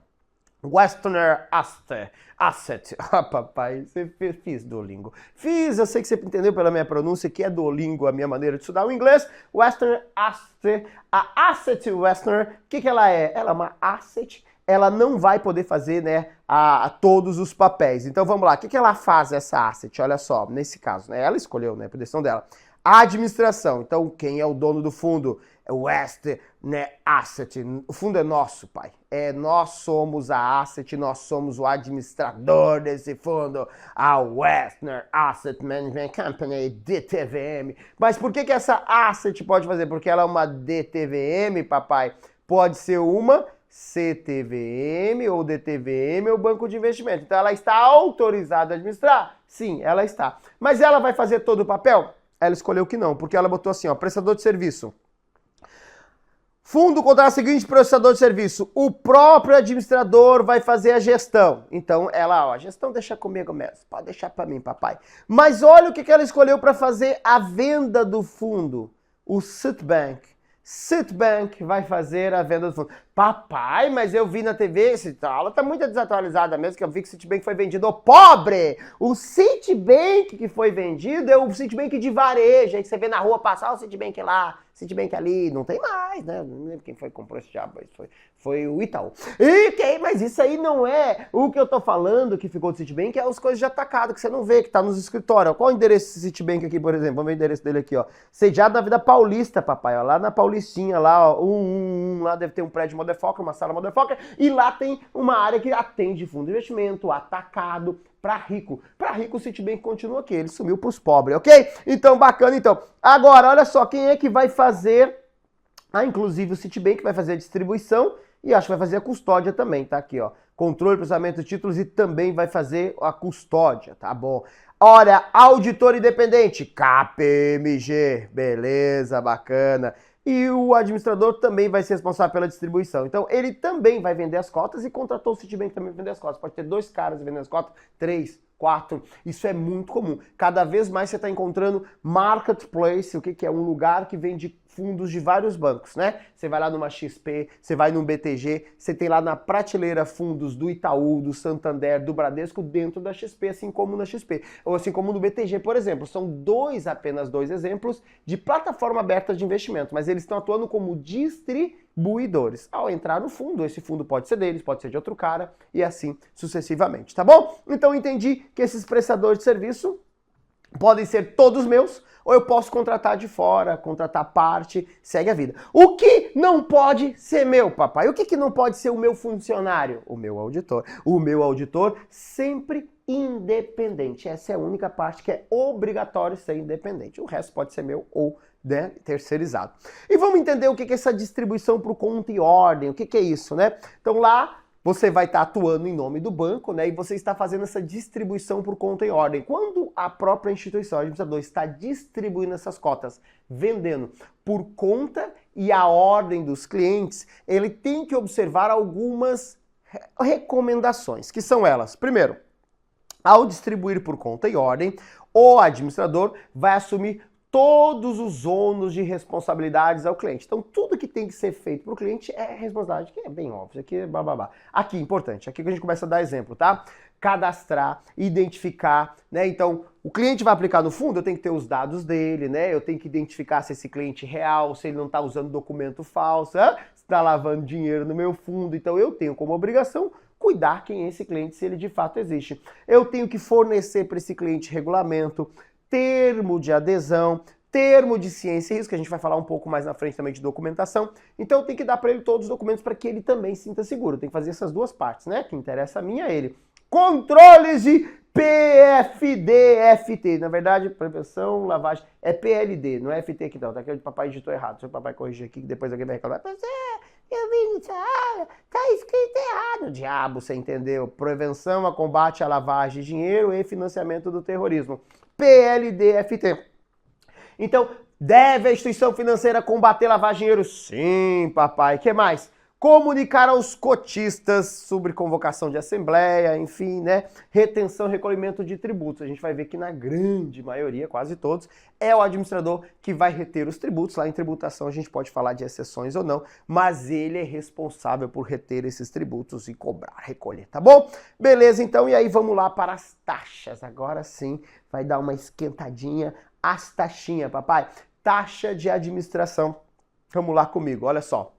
Western Asset. Ah, papai, você fiz Duolingo. Fiz, eu sei que você entendeu pela minha pronúncia que é Duolingo a minha maneira de estudar o inglês. Western Asset. A Asset Western, o que ela é? Ela é uma asset. Ela não vai poder fazer, né, a todos os papéis. Então vamos lá, o que ela faz, essa asset? Olha só, nesse caso, né, ela escolheu, né, por decisão dela. A administração, então quem é o dono do fundo? É o Western, né, Asset. O fundo é nosso, pai. Nós somos a Asset, nós somos o administrador desse fundo. A Western Asset Management Company, DTVM. Mas por que essa Asset pode fazer? Porque ela é uma DTVM, papai. Pode ser uma CTVM ou DTVM ou banco de investimento. Então ela está autorizada a administrar? Sim, ela está. Mas ela vai fazer todo o papel? Ela escolheu que não, porque ela botou assim, ó, prestador de serviço. Fundo contrata o seguinte prestador de serviço. O próprio administrador vai fazer a gestão. Então ela, ó, a gestão deixa comigo mesmo. Pode deixar para mim, papai. Mas olha o que ela escolheu para fazer a venda do fundo. O Citibank. Citibank vai fazer a venda do fundo. Papai, mas eu vi na TV, essa aula tá muito desatualizada mesmo, que eu vi que o Citibank foi vendido. Ô, pobre! O Citibank que foi vendido é o Citibank de varejo. Aí você vê na rua passar o Citibank lá, Citibank ali, não tem mais, né? Não lembro quem foi que comprou esse diabo, foi o Itaú. Mas isso aí não é o que eu tô falando que ficou do Citibank, é as coisas de atacado que você não vê, que tá nos escritórios. Qual o endereço desse Citibank aqui, por exemplo? Vamos ver o endereço dele aqui, ó. Sediado na Vida Paulista, papai, ó. Lá na Paulistinha, lá, ó. Lá deve ter um prédio Motherfucker, uma sala Motherfucker, e lá tem uma área que atende fundo de investimento, atacado, para rico. Para rico o Citibank continua aqui, ele sumiu para os pobres, ok? Então, bacana, então. Agora, olha só, quem é que vai fazer, inclusive o Citibank vai fazer a distribuição e acho que vai fazer a custódia também, tá aqui, ó. Controle, processamento de títulos e também vai fazer a custódia, tá bom? Olha, auditor independente, KPMG, beleza, bacana. E o administrador também vai ser responsável pela distribuição. Então, ele também vai vender as cotas e contratou o Citibank também para vender as cotas. Pode ter 2 caras vendendo as cotas, 3, 4. Isso é muito comum. Cada vez mais você está encontrando marketplace, o que é? Um lugar que vende fundos de vários bancos, né? Você vai lá numa XP, você vai num BTG, você tem lá na prateleira fundos do Itaú, do Santander, do Bradesco dentro da XP, assim como na XP. Ou assim como no BTG, por exemplo. São apenas dois exemplos de plataforma aberta de investimento, mas eles estão atuando como distribuidores. Ao entrar no fundo, esse fundo pode ser deles, pode ser de outro cara e assim sucessivamente, tá bom? Então entendi que esses prestadores de serviço podem ser todos meus, ou eu posso contratar de fora, contratar parte, segue a vida. O que não pode ser meu, papai? O que não pode ser o meu funcionário? O meu auditor. O meu auditor sempre independente. Essa é a única parte que é obrigatório ser independente. O resto pode ser meu ou terceirizado. E vamos entender o que é essa distribuição por conta e ordem. O que é isso, né? Então lá você vai estar atuando em nome do banco, né? E você está fazendo essa distribuição por conta e ordem. Quando a própria instituição, o administrador, está distribuindo essas cotas, vendendo por conta e a ordem dos clientes, ele tem que observar algumas recomendações, que são elas. Primeiro, ao distribuir por conta e ordem, o administrador vai assumir todos os ônus de responsabilidades ao cliente. Então, tudo que tem que ser feito para o cliente é responsabilidade, que é bem óbvio, aqui é bababá. Aqui, importante, aqui que a gente começa a dar exemplo, tá? Cadastrar, identificar, né? Então, o cliente vai aplicar no fundo, eu tenho que ter os dados dele, né? Eu tenho que identificar se esse cliente é real, se ele não está usando documento falso, se está lavando dinheiro no meu fundo. Então, eu tenho como obrigação cuidar quem é esse cliente, se ele de fato existe. Eu tenho que fornecer para esse cliente regulamento, termo de adesão, termo de ciência e risco, que a gente vai falar um pouco mais na frente também de documentação. Então tem que dar para ele todos os documentos para que ele também se sinta seguro. Tem que fazer essas duas partes, né? Que interessa a mim e a ele. Controles de PFD-FT. Na verdade, prevenção, lavagem, é PLD, não é FT aqui não. Tá aqui o papai digitou errado. Se o papai corrigir aqui, que depois alguém vai reclamar. Mas eu vi isso, tá escrito errado. Diabo, você entendeu? Prevenção a combate à lavagem de dinheiro e financiamento do terrorismo. PLD-FT. Então, deve a instituição financeira combater lavagem de dinheiro? Sim, papai. O que mais? Comunicar aos cotistas sobre convocação de assembleia, enfim, né? Retenção e recolhimento de tributos. A gente vai ver que na grande maioria, quase todos, é o administrador que vai reter os tributos. Lá em tributação a gente pode falar de exceções ou não, mas ele é responsável por reter esses tributos e cobrar, recolher, tá bom? Beleza, então, e aí vamos lá para as taxas. Agora sim vai dar uma esquentadinha. As taxinhas, papai. Taxa de administração. Vamos lá comigo, olha só.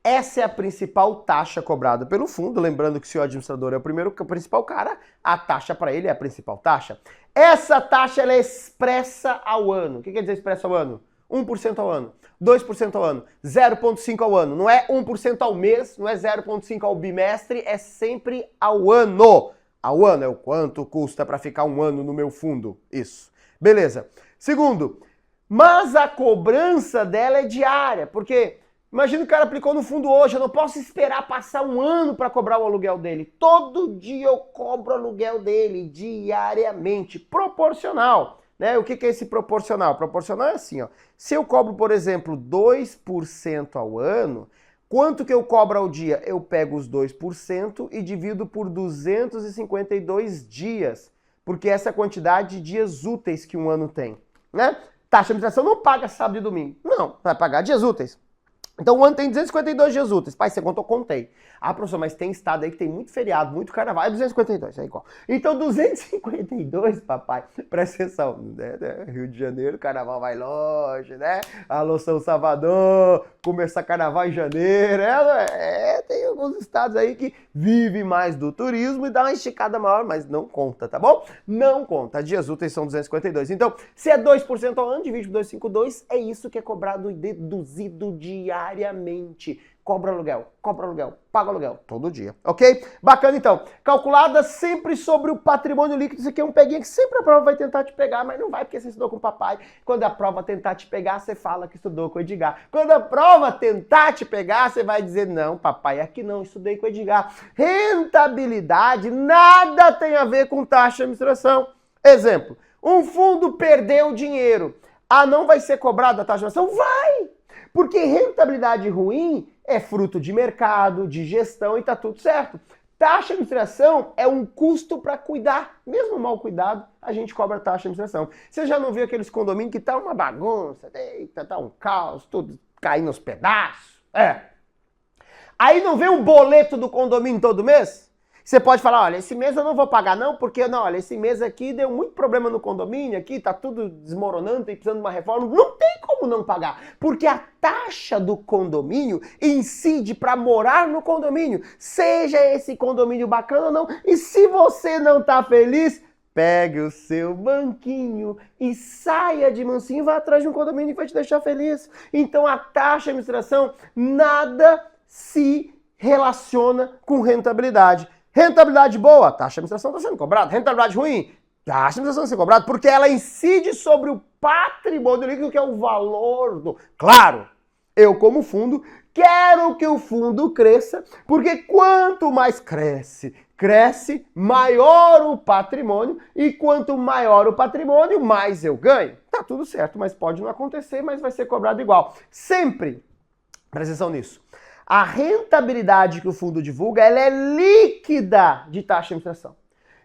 Essa é a principal taxa cobrada pelo fundo. Lembrando que se o administrador é o principal cara, a taxa para ele é a principal taxa. Essa taxa ela é expressa ao ano. O que quer dizer expressa ao ano? 1% ao ano, 2% ao ano, 0,5% ao ano. Não é 1% ao mês, não é 0,5% ao bimestre, é sempre ao ano. Ao ano é o quanto custa para ficar um ano no meu fundo. Isso. Beleza. Segundo, mas a cobrança dela é diária, porque imagina o cara aplicou no fundo hoje, eu não posso esperar passar um ano para cobrar o aluguel dele. Todo dia eu cobro o aluguel dele, diariamente, proporcional. Né? O que é esse proporcional? Proporcional é assim, ó. Se eu cobro, por exemplo, 2% ao ano, quanto que eu cobro ao dia? Eu pego os 2% e divido por 252 dias, porque essa é a quantidade de dias úteis que um ano tem. Né? Taxa de administração não paga sábado e domingo. Não, vai pagar dias úteis. Então o ano tem 252 dias úteis. Pai, você contou, contei. Ah, professor, mas tem estado aí que tem muito feriado, muito carnaval. É 252, é igual. Então 252, papai, presta atenção. Né? Rio de Janeiro, carnaval vai longe, né? Alô, São Salvador, começar carnaval em janeiro. Tem alguns estados aí que vivem mais do turismo e dá uma esticada maior, mas não conta, tá bom? Não conta. Dias úteis são 252. Então, se é 2% ao ano, divide por 252, é isso que é cobrado e deduzido diariamente. Cobra aluguel, paga aluguel, todo dia, ok? Bacana então. Calculada sempre sobre o patrimônio líquido. Isso aqui é um peguinha que sempre a prova vai tentar te pegar, mas não vai porque você estudou com o papai. Quando a prova tentar te pegar, você fala que estudou com o Edgar. Quando a prova tentar te pegar, você vai dizer, não, papai, aqui não, estudei com o Edgar. Rentabilidade nada tem a ver com taxa de administração. Exemplo, um fundo perdeu dinheiro. Ah, não vai ser cobrado a taxa de administração? Vai! Porque rentabilidade ruim é fruto de mercado, de gestão e tá tudo certo. Taxa de administração é um custo para cuidar. Mesmo mal cuidado, a gente cobra taxa de administração. Você já não viu aqueles condomínios que tá uma bagunça, eita, tá um caos, tudo caindo aos pedaços? É. Aí não vem o boleto do condomínio todo mês? Você pode falar, olha, esse mês eu não vou pagar não, porque não, olha, esse mês aqui deu muito problema no condomínio, aqui tá tudo desmoronando, tem precisando de uma reforma. Não tem como não pagar, porque a taxa do condomínio incide para morar no condomínio, seja esse condomínio bacana ou não. E se você não tá feliz, pegue o seu banquinho e saia de mansinho e vá atrás de um condomínio que vai te deixar feliz. Então a taxa de administração nada se relaciona com rentabilidade. Rentabilidade boa, taxa de administração está sendo cobrada. Rentabilidade ruim, taxa de administração está sendo cobrada, porque ela incide sobre o patrimônio líquido, que é o valor do... Claro, eu como fundo quero que o fundo cresça, porque quanto mais cresce, maior o patrimônio, e quanto maior o patrimônio, mais eu ganho. Tá tudo certo, mas pode não acontecer, mas vai ser cobrado igual. Sempre, presta atenção nisso. A rentabilidade que o fundo divulga, ela é líquida de taxa de administração.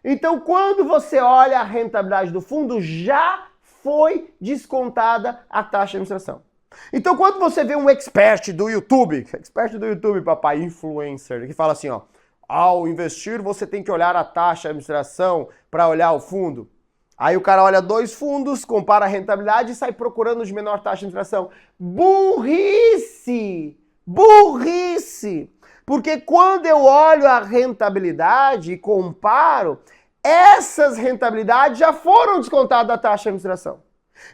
Então, quando você olha a rentabilidade do fundo, já foi descontada a taxa de administração. Então, quando você vê um expert do YouTube, papai, influencer, que fala assim, ó, ao investir você tem que olhar a taxa de administração para olhar o fundo. Aí o cara olha dois fundos, compara a rentabilidade e sai procurando de menor taxa de administração. Burrice! Burrice! Porque quando eu olho a rentabilidade e comparo, essas rentabilidades já foram descontadas da taxa de administração.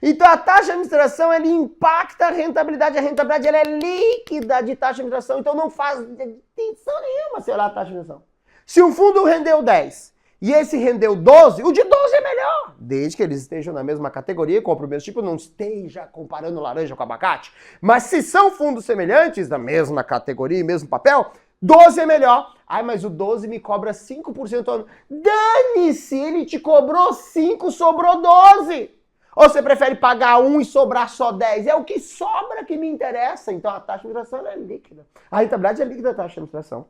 Então a taxa de administração ela impacta a rentabilidade ela é líquida de taxa de administração, então não faz distinção nenhuma se olhar a taxa de administração. Se um fundo rendeu 10 e esse rendeu 12, o de 12 é melhor, desde que eles estejam na mesma categoria, compra o mesmo tipo, não esteja comparando laranja com abacate. Mas se são fundos semelhantes, da mesma categoria, mesmo papel, 12 é melhor. Ai, mas o 12 me cobra 5% ao ano. Dane-se, ele te cobrou 5, sobrou 12. Ou você prefere pagar 1 e sobrar só 10? É o que sobra que me interessa. Então a taxa de administração é líquida. A rentabilidade é líquida da taxa de administração.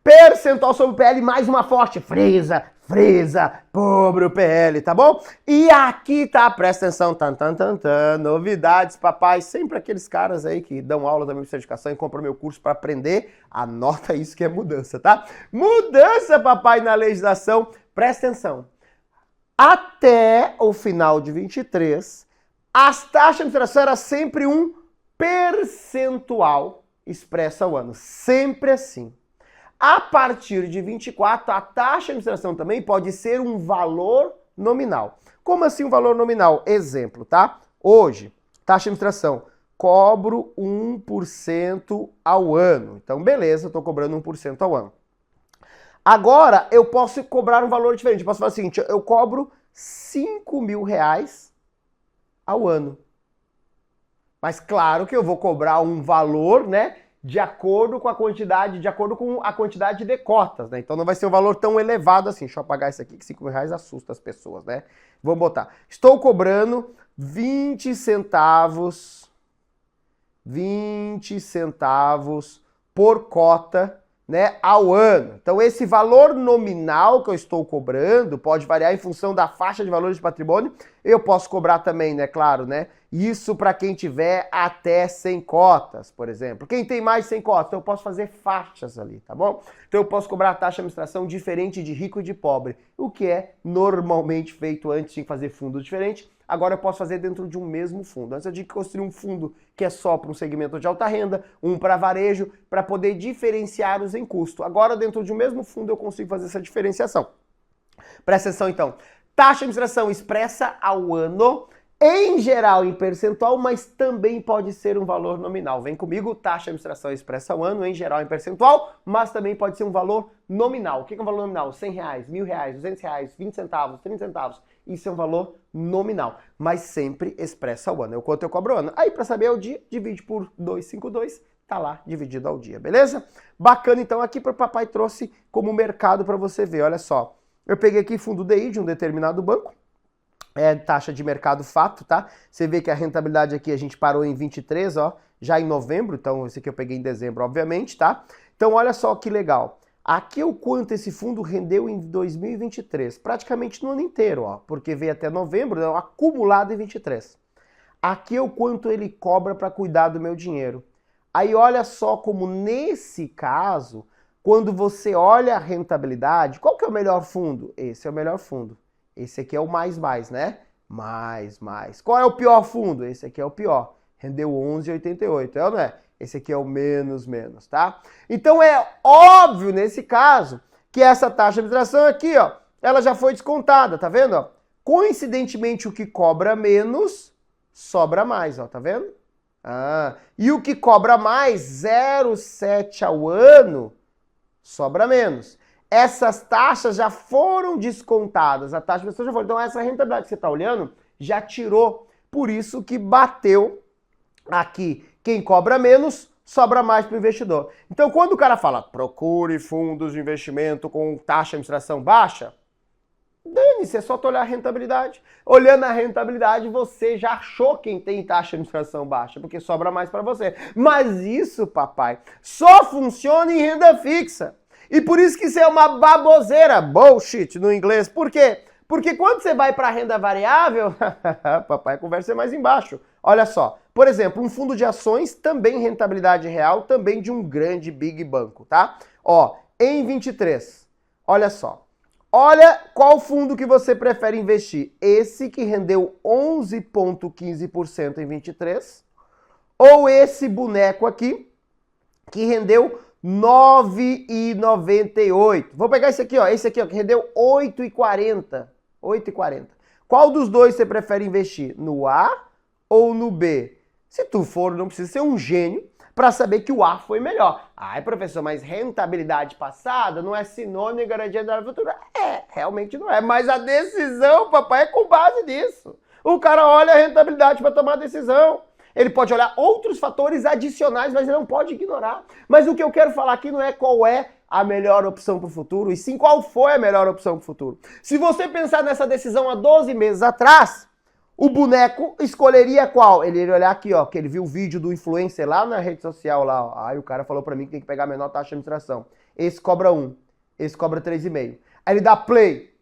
Percentual sobre o PL, mais uma forte. Frisa, pobre o PL, tá bom? E aqui tá, presta atenção, novidades, papai. Sempre aqueles caras aí que dão aula da minha educação e compram meu curso para aprender. Anota isso que é mudança, tá? Mudança, papai, na legislação. Presta atenção. Até o final de 23, as taxas de administração eram sempre um percentual expresso ao ano. Sempre assim. A partir de 24, a taxa de administração também pode ser um valor nominal. Como assim um valor nominal? Exemplo, tá? Hoje, taxa de administração, cobro 1% ao ano. Então, beleza, eu estou cobrando 1% ao ano. Agora, eu posso cobrar um valor diferente. Eu posso falar o seguinte, eu cobro R$5.000 ao ano. Mas claro que eu vou cobrar um valor, né? De acordo com a quantidade de cotas, né? Então não vai ser um valor tão elevado assim. Deixa eu apagar isso aqui, que R$5.000 assusta as pessoas, né? Vamos botar. Estou cobrando 20 centavos por cota, né, ao ano. Então esse valor nominal que eu estou cobrando pode variar em função da faixa de valores de patrimônio. Eu posso cobrar também, né, claro, né? Isso para quem tiver até 100 cotas, por exemplo. Quem tem mais de 100 cotas, eu posso fazer faixas ali, tá bom? Então eu posso cobrar a taxa de administração diferente de rico e de pobre, o que é normalmente feito antes de fazer fundo diferente. Agora eu posso fazer dentro de um mesmo fundo. Antes eu tinha que construir um fundo que é só para um segmento de alta renda, um para varejo, para poder diferenciar os em custo. Agora dentro de um mesmo fundo eu consigo fazer essa diferenciação. Presta atenção então. Taxa de administração expressa ao ano, em geral em percentual, mas também pode ser um valor nominal. Vem comigo, taxa de administração expressa ao ano, em geral em percentual, mas também pode ser um valor nominal. O que é um valor nominal? R$100, R$1.000, R$200, 20 centavos, 30 centavos. Isso é um valor nominal, mas sempre expressa ao ano. É o quanto eu cobro ao ano. Aí para saber o dia, divide por 252, tá lá dividido ao dia, beleza? Bacana, então aqui para o papai trouxe como mercado para você ver, olha só. Eu peguei aqui fundo DI de um determinado banco, é taxa de mercado fato, tá? Você vê que a rentabilidade aqui a gente parou em 23, ó, já em novembro, então esse aqui eu peguei em dezembro, obviamente, tá? Então olha só que legal. Aqui é o quanto esse fundo rendeu em 2023, praticamente no ano inteiro, ó, porque veio até novembro, né, acumulado em 23. Aqui é o quanto ele cobra para cuidar do meu dinheiro. Aí olha só como nesse caso, quando você olha a rentabilidade, qual que é o melhor fundo? Esse é o melhor fundo. Esse aqui é o mais, né? Mais. Qual é o pior fundo? Esse aqui é o pior. Rendeu 11,88, é ou não é? Esse aqui é o menos, tá? Então é óbvio nesse caso que essa taxa de administração aqui, ó, ela já foi descontada, tá vendo? Ó? Coincidentemente o que cobra menos, sobra mais, ó, tá vendo? E o que cobra mais, 0,7 ao ano, sobra menos. Essas taxas já foram descontadas, a taxa de administração já foi. Então essa rentabilidade que você está olhando já tirou, por isso que bateu aqui. Quem cobra menos, sobra mais para o investidor. Então, quando o cara fala, procure fundos de investimento com taxa de administração baixa, dane-se, é só tu olhar a rentabilidade. Olhando a rentabilidade, você já achou quem tem taxa de administração baixa, porque sobra mais para você. Mas isso, papai, só funciona em renda fixa. E por isso que isso é uma baboseira, bullshit no inglês. Por quê? Porque quando você vai para a renda variável, papai, a conversa é mais embaixo. Olha só, por exemplo, um fundo de ações, também rentabilidade real, também de um grande big banco, tá? Ó, em 23, olha só. Olha qual fundo que você prefere investir. Esse que rendeu 11,15% em 23, ou esse boneco aqui, que rendeu 9,98. Vou pegar esse aqui, ó, que rendeu 8,40. 8,40. Qual dos dois você prefere investir? No A ou no B? Se tu for, não precisa ser um gênio para saber que o A foi melhor. Ai, professor, mas rentabilidade passada não é sinônimo de garantia da futura? É, realmente não é. Mas a decisão, papai, é com base nisso. O cara olha a rentabilidade para tomar a decisão. Ele pode olhar outros fatores adicionais, mas ele não pode ignorar. Mas o que eu quero falar aqui não é qual é a melhor opção para o futuro, e sim qual foi a melhor opção para o futuro. Se você pensar nessa decisão há 12 meses atrás, O boneco escolheria qual? Ele iria olhar aqui, ó, que ele viu o vídeo do influencer lá na rede social, lá, ó. Aí o cara falou pra mim que tem que pegar a menor taxa de administração. Esse cobra 1, esse cobra 3,5. Aí ele dá play.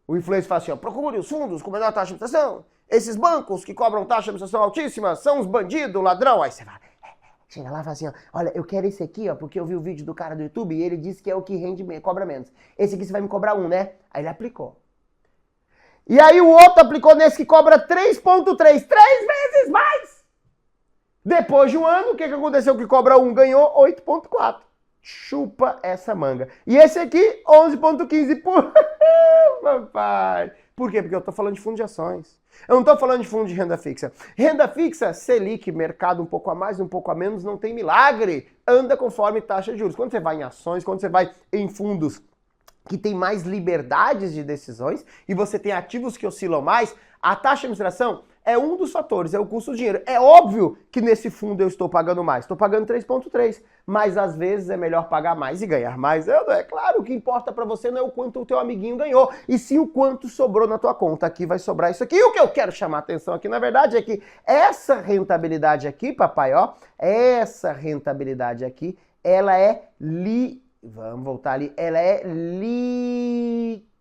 O influencer fala assim, ó, procure os fundos com menor taxa de administração. Esses bancos que cobram taxa de administração altíssima são os bandidos, ladrão. Aí você vai, chega lá e fala assim, ó, olha, eu quero esse aqui, ó, porque eu vi o vídeo do cara do YouTube e ele disse que é o que rende, cobra menos. Esse aqui você vai me cobrar 1, né? Aí ele aplicou. E aí o outro aplicou nesse que cobra 3,3, 3 vezes mais. Depois de um ano, o que aconteceu? Que cobra 1 ganhou 8,4. Chupa essa manga. E esse aqui, 11,15. Papai. Por quê? Porque eu tô falando de fundo de ações. Eu não tô falando de fundo de renda fixa. Renda fixa, Selic, mercado um pouco a mais, um pouco a menos, não tem milagre. Anda conforme taxa de juros. Quando você vai em ações, quando você vai em fundos que tem mais liberdades de decisões e você tem ativos que oscilam mais, a taxa de administração é um dos fatores, é o custo do dinheiro. É óbvio que nesse fundo eu estou pagando mais, estou pagando 3,3, mas às vezes é melhor pagar mais e ganhar mais. É claro, o que importa para você não é o quanto o teu amiguinho ganhou, e sim o quanto sobrou na tua conta. Aqui vai sobrar isso aqui. E o que eu quero chamar a atenção aqui, na verdade, é que essa rentabilidade aqui, papai, ó, essa rentabilidade aqui, ela é vamos voltar ali. Ela é líquida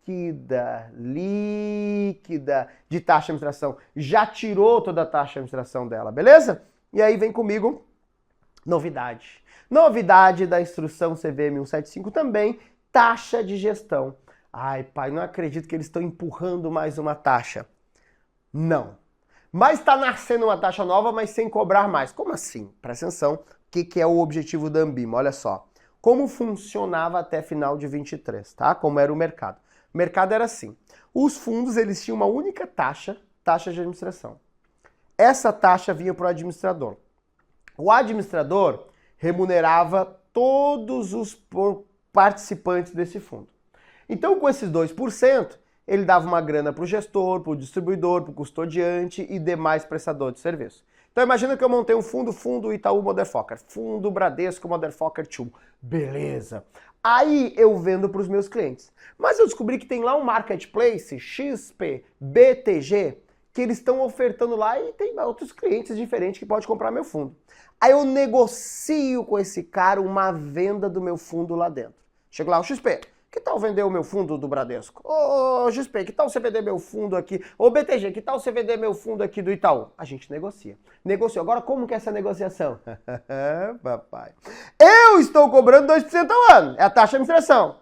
de taxa de administração. Já tirou toda a taxa de administração dela, beleza? E aí vem comigo, novidade. Novidade da instrução CVM 175 também, taxa de gestão. Ai, pai, não acredito que eles estão empurrando mais uma taxa. Não. Mas está nascendo uma taxa nova, mas sem cobrar mais. Como assim? Presta atenção. O que é o objetivo da Ambima? Olha só. Como funcionava até final de 23, tá? Como era o mercado. O mercado era assim. Os fundos, eles tinham uma única taxa de administração. Essa taxa vinha para o administrador. O administrador remunerava todos os participantes desse fundo. Então, com esses 2%, ele dava uma grana para o gestor, para o distribuidor, para o custodiante e demais prestadores de serviço. Então imagina que eu montei um fundo Itaú Motherfucker, fundo Bradesco Motherfucker 2. Beleza. Aí eu vendo para os meus clientes. Mas eu descobri que tem lá um marketplace, XP, BTG, que eles estão ofertando lá e tem outros clientes diferentes que podem comprar meu fundo. Aí eu negocio com esse cara uma venda do meu fundo lá dentro. Chego lá, o XP, que tal vender o meu fundo do Bradesco? Ô, XP, que tal você vender meu fundo aqui? Ô, BTG, que tal você vender meu fundo aqui do Itaú? A gente negocia. Negociou. Agora, como que é essa negociação? Papai. Eu estou cobrando 2% ao ano. É a taxa de administração.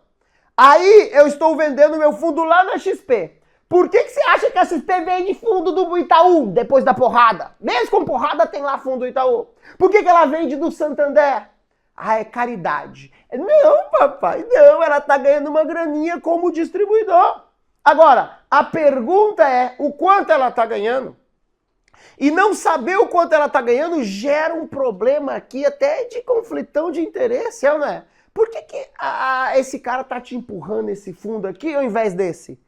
Aí, eu estou vendendo meu fundo lá na XP. Por que você acha que a XP vende fundo do Itaú depois da porrada? Mesmo com porrada, tem lá fundo do Itaú. Por que ela vende do Santander? Ah, é caridade. Não, papai, não. Ela tá ganhando uma graninha como distribuidor. Agora, a pergunta é o quanto ela tá ganhando? E não saber o quanto ela tá ganhando gera um problema aqui até de conflitão de interesse, não é? Por que esse cara tá te empurrando esse fundo aqui ao invés desse?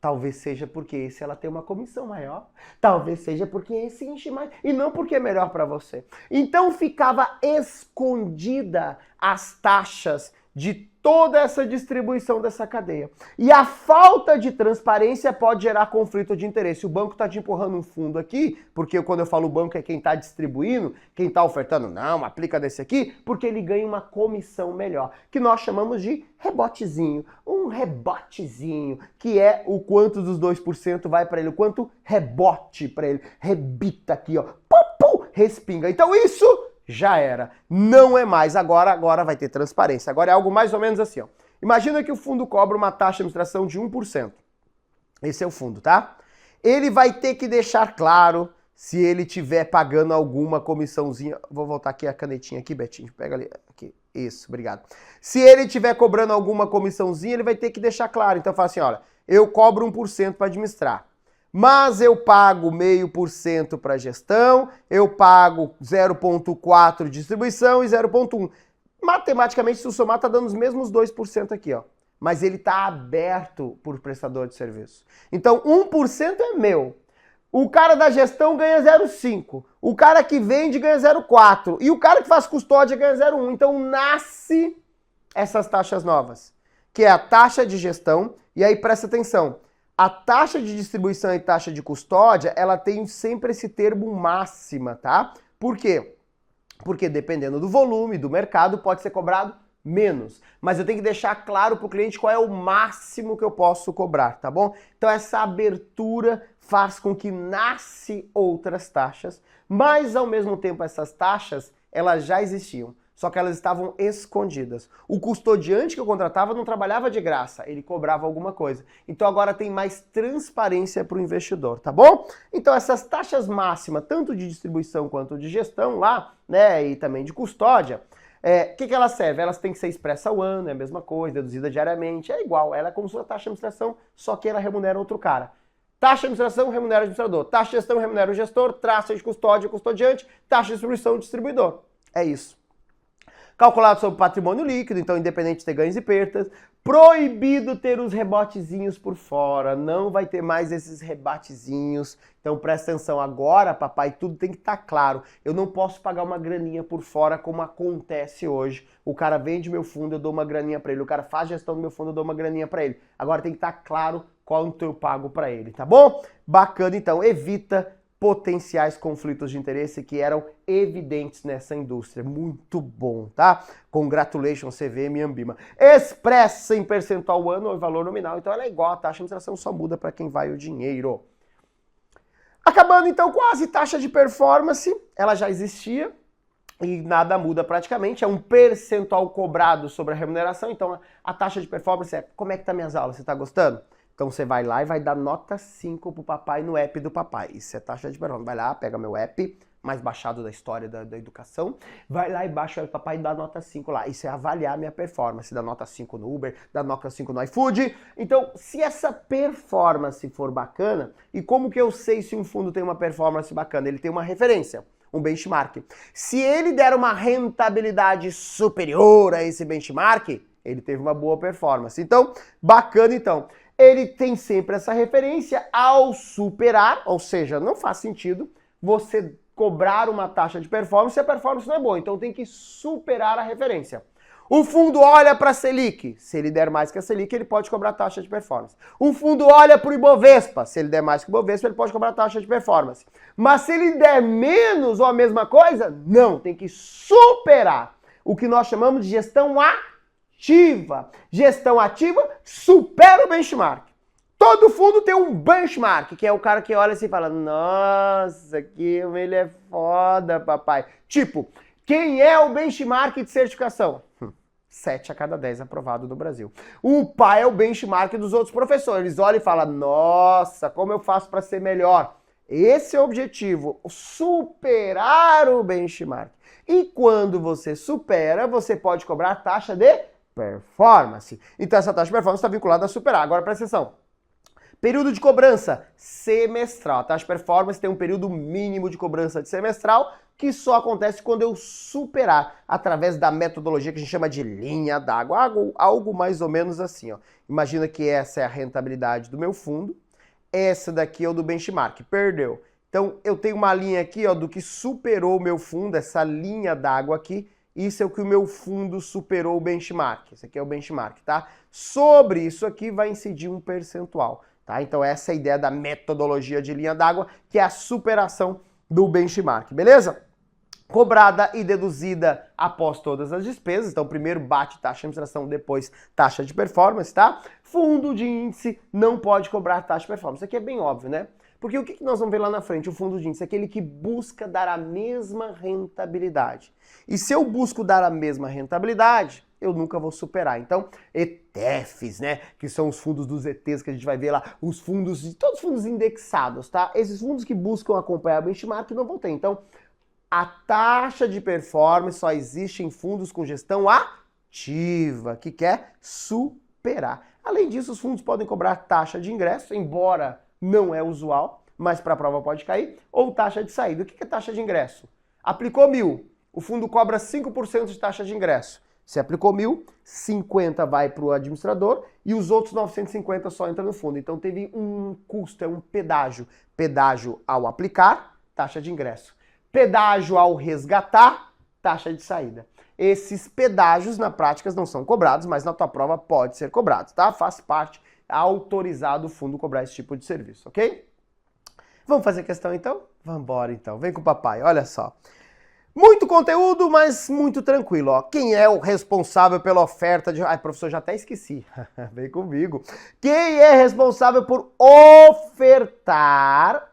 Talvez seja porque esse ela tem uma comissão maior. Talvez seja porque esse enche mais. E não porque é melhor para você. Então ficava escondida as taxas de toda essa distribuição dessa cadeia. E a falta de transparência pode gerar conflito de interesse. O banco está te empurrando um fundo aqui, porque quando eu falo banco é quem está distribuindo, quem está ofertando, não, aplica desse aqui, porque ele ganha uma comissão melhor, que nós chamamos de rebotezinho. Um rebotezinho, que é o quanto dos 2% vai para ele, o quanto rebote para ele, rebita aqui, ó, respinga. Então isso já era. Não é mais. Agora vai ter transparência. Agora é algo mais ou menos assim, ó. Imagina que o fundo cobra uma taxa de administração de 1%. Esse é o fundo, tá? Ele vai ter que deixar claro se ele estiver pagando alguma comissãozinha. Vou voltar aqui a canetinha aqui, Betinho. Pega ali. Aqui. Isso, obrigado. Se ele estiver cobrando alguma comissãozinha, ele vai ter que deixar claro. Então fala assim, olha, eu cobro 1% para administrar. Mas eu pago 0,5% para gestão, eu pago 0,4% de distribuição e 0,1%. Matematicamente, se o somar, está dando os mesmos 2% aqui, ó. Mas ele está aberto por prestador de serviço. Então, 1% é meu. O cara da gestão ganha 0,5%. O cara que vende ganha 0,4%. E o cara que faz custódia ganha 0,1%. Então, nasce essas taxas novas, que é a taxa de gestão. E aí, presta atenção. A taxa de distribuição e taxa de custódia, ela tem sempre esse termo máxima, tá? Por quê? Porque dependendo do volume, do mercado, pode ser cobrado menos. Mas eu tenho que deixar claro para o cliente qual é o máximo que eu posso cobrar, tá bom? Então essa abertura faz com que nasce outras taxas, mas ao mesmo tempo essas taxas, elas já existiam. Só que elas estavam escondidas. O custodiante que eu contratava não trabalhava de graça, ele cobrava alguma coisa. Então agora tem mais transparência para o investidor, tá bom? Então essas taxas máximas, tanto de distribuição quanto de gestão lá, né, e também de custódia, que elas servem? Elas têm que ser expressas ao ano, é a mesma coisa, deduzida diariamente, é igual. Ela é como se fosse a taxa de administração, só que ela remunera outro cara. Taxa de administração remunera o administrador, taxa de gestão remunera o gestor, taxa de custódia o custodiante, taxa de distribuição o distribuidor. É isso. Calculado sobre patrimônio líquido, então independente de ter ganhos e perdas. Proibido ter os rebotezinhos por fora, não vai ter mais esses rebatezinhos. Então presta atenção, agora, papai, tudo tem que estar claro. Eu não posso pagar uma graninha por fora como acontece hoje. O cara vende meu fundo, eu dou uma graninha para ele. O cara faz gestão do meu fundo, eu dou uma graninha para ele. Agora tem que estar claro quanto eu pago para ele, tá bom? Bacana, então, evita potenciais conflitos de interesse que eram evidentes nessa indústria. Muito bom, tá? Congratulations, CVM e Ambima. Expressa em percentual ano ou valor nominal, então ela é igual, a taxa de administração só muda para quem vai o dinheiro. Acabando então quase taxa de performance, ela já existia e nada muda praticamente, é um percentual cobrado sobre a remuneração, então a taxa de performance é como é que tá minhas aulas, você tá gostando? Então você vai lá e vai dar nota 5 pro papai no app do papai. Isso é taxa de performance. Vai lá, pega meu app, mais baixado da história da educação. Vai lá e baixa o app do papai e dá nota 5 lá. Isso é avaliar minha performance. Dá nota 5 no Uber, dá nota 5 no iFood. Então, se essa performance for bacana, e como que eu sei se um fundo tem uma performance bacana? Ele tem uma referência, um benchmark. Se ele der uma rentabilidade superior a esse benchmark, ele teve uma boa performance. Então, bacana então. Ele tem sempre essa referência ao superar, ou seja, não faz sentido você cobrar uma taxa de performance se a performance não é boa, então tem que superar a referência. O fundo olha para a Selic, se ele der mais que a Selic, ele pode cobrar taxa de performance. O fundo olha para o Ibovespa, se ele der mais que o Ibovespa, ele pode cobrar taxa de performance. Mas se ele der menos ou a mesma coisa, não, tem que superar. O que nós chamamos de gestão ativa. Gestão ativa supera o benchmark. Todo fundo tem um benchmark, que é o cara que olha assim e fala, nossa, que ele é foda, papai. Tipo, quem é o benchmark de certificação? 7 a cada 10 aprovado no Brasil. O pai é o benchmark dos outros professores. Eles olham e falam, nossa, como eu faço para ser melhor? Esse é o objetivo, superar o benchmark. E quando você supera, você pode cobrar taxa de performance. Então essa taxa de performance está vinculada a superar. Agora presta atenção. Período de cobrança semestral. A taxa de performance tem um período mínimo de cobrança de semestral que só acontece quando eu superar através da metodologia que a gente chama de linha d'água. Algo mais ou menos assim, ó. Imagina que essa é a rentabilidade do meu fundo. Essa daqui é o do benchmark. Perdeu. Então eu tenho uma linha aqui, ó, do que superou o meu fundo, essa linha d'água aqui. Isso é o que o meu fundo superou o benchmark. Esse aqui é o benchmark, tá? Sobre isso aqui vai incidir um percentual, tá? Então essa é a ideia da metodologia de linha d'água, que é a superação do benchmark, beleza? Cobrada e deduzida após todas as despesas. Então primeiro bate taxa de administração, depois taxa de performance, tá? Fundo de índice não pode cobrar taxa de performance. Isso aqui é bem óbvio, né? Porque o que nós vamos ver lá na frente? O fundo de índice é aquele que busca dar a mesma rentabilidade. E se eu busco dar a mesma rentabilidade, eu nunca vou superar. Então, ETFs, né? Que são os fundos dos ETs que a gente vai ver lá, os fundos, todos os fundos indexados, tá? Esses fundos que buscam acompanhar o benchmark não vão ter. Então, a taxa de performance só existe em fundos com gestão ativa, que quer superar. Além disso, os fundos podem cobrar taxa de ingresso, embora não é usual, mas para a prova pode cair, ou taxa de saída. O que é taxa de ingresso? Aplicou 1.000, o fundo cobra 5% de taxa de ingresso. Se aplicou 1.000, 50 vai para o administrador e os outros 950 só entram no fundo. Então teve um custo, é um pedágio. Pedágio ao aplicar, taxa de ingresso. Pedágio ao resgatar, taxa de saída. Esses pedágios na prática não são cobrados, mas na tua prova pode ser cobrado, tá? Faz parte autorizado o fundo cobrar esse tipo de serviço, ok? Vamos fazer questão então? Vamos embora então, vem com o papai, olha só. Muito conteúdo, mas muito tranquilo, ó. Quem é o responsável pela oferta de... Ai, professor, já até esqueci. Vem comigo. Quem é responsável por ofertar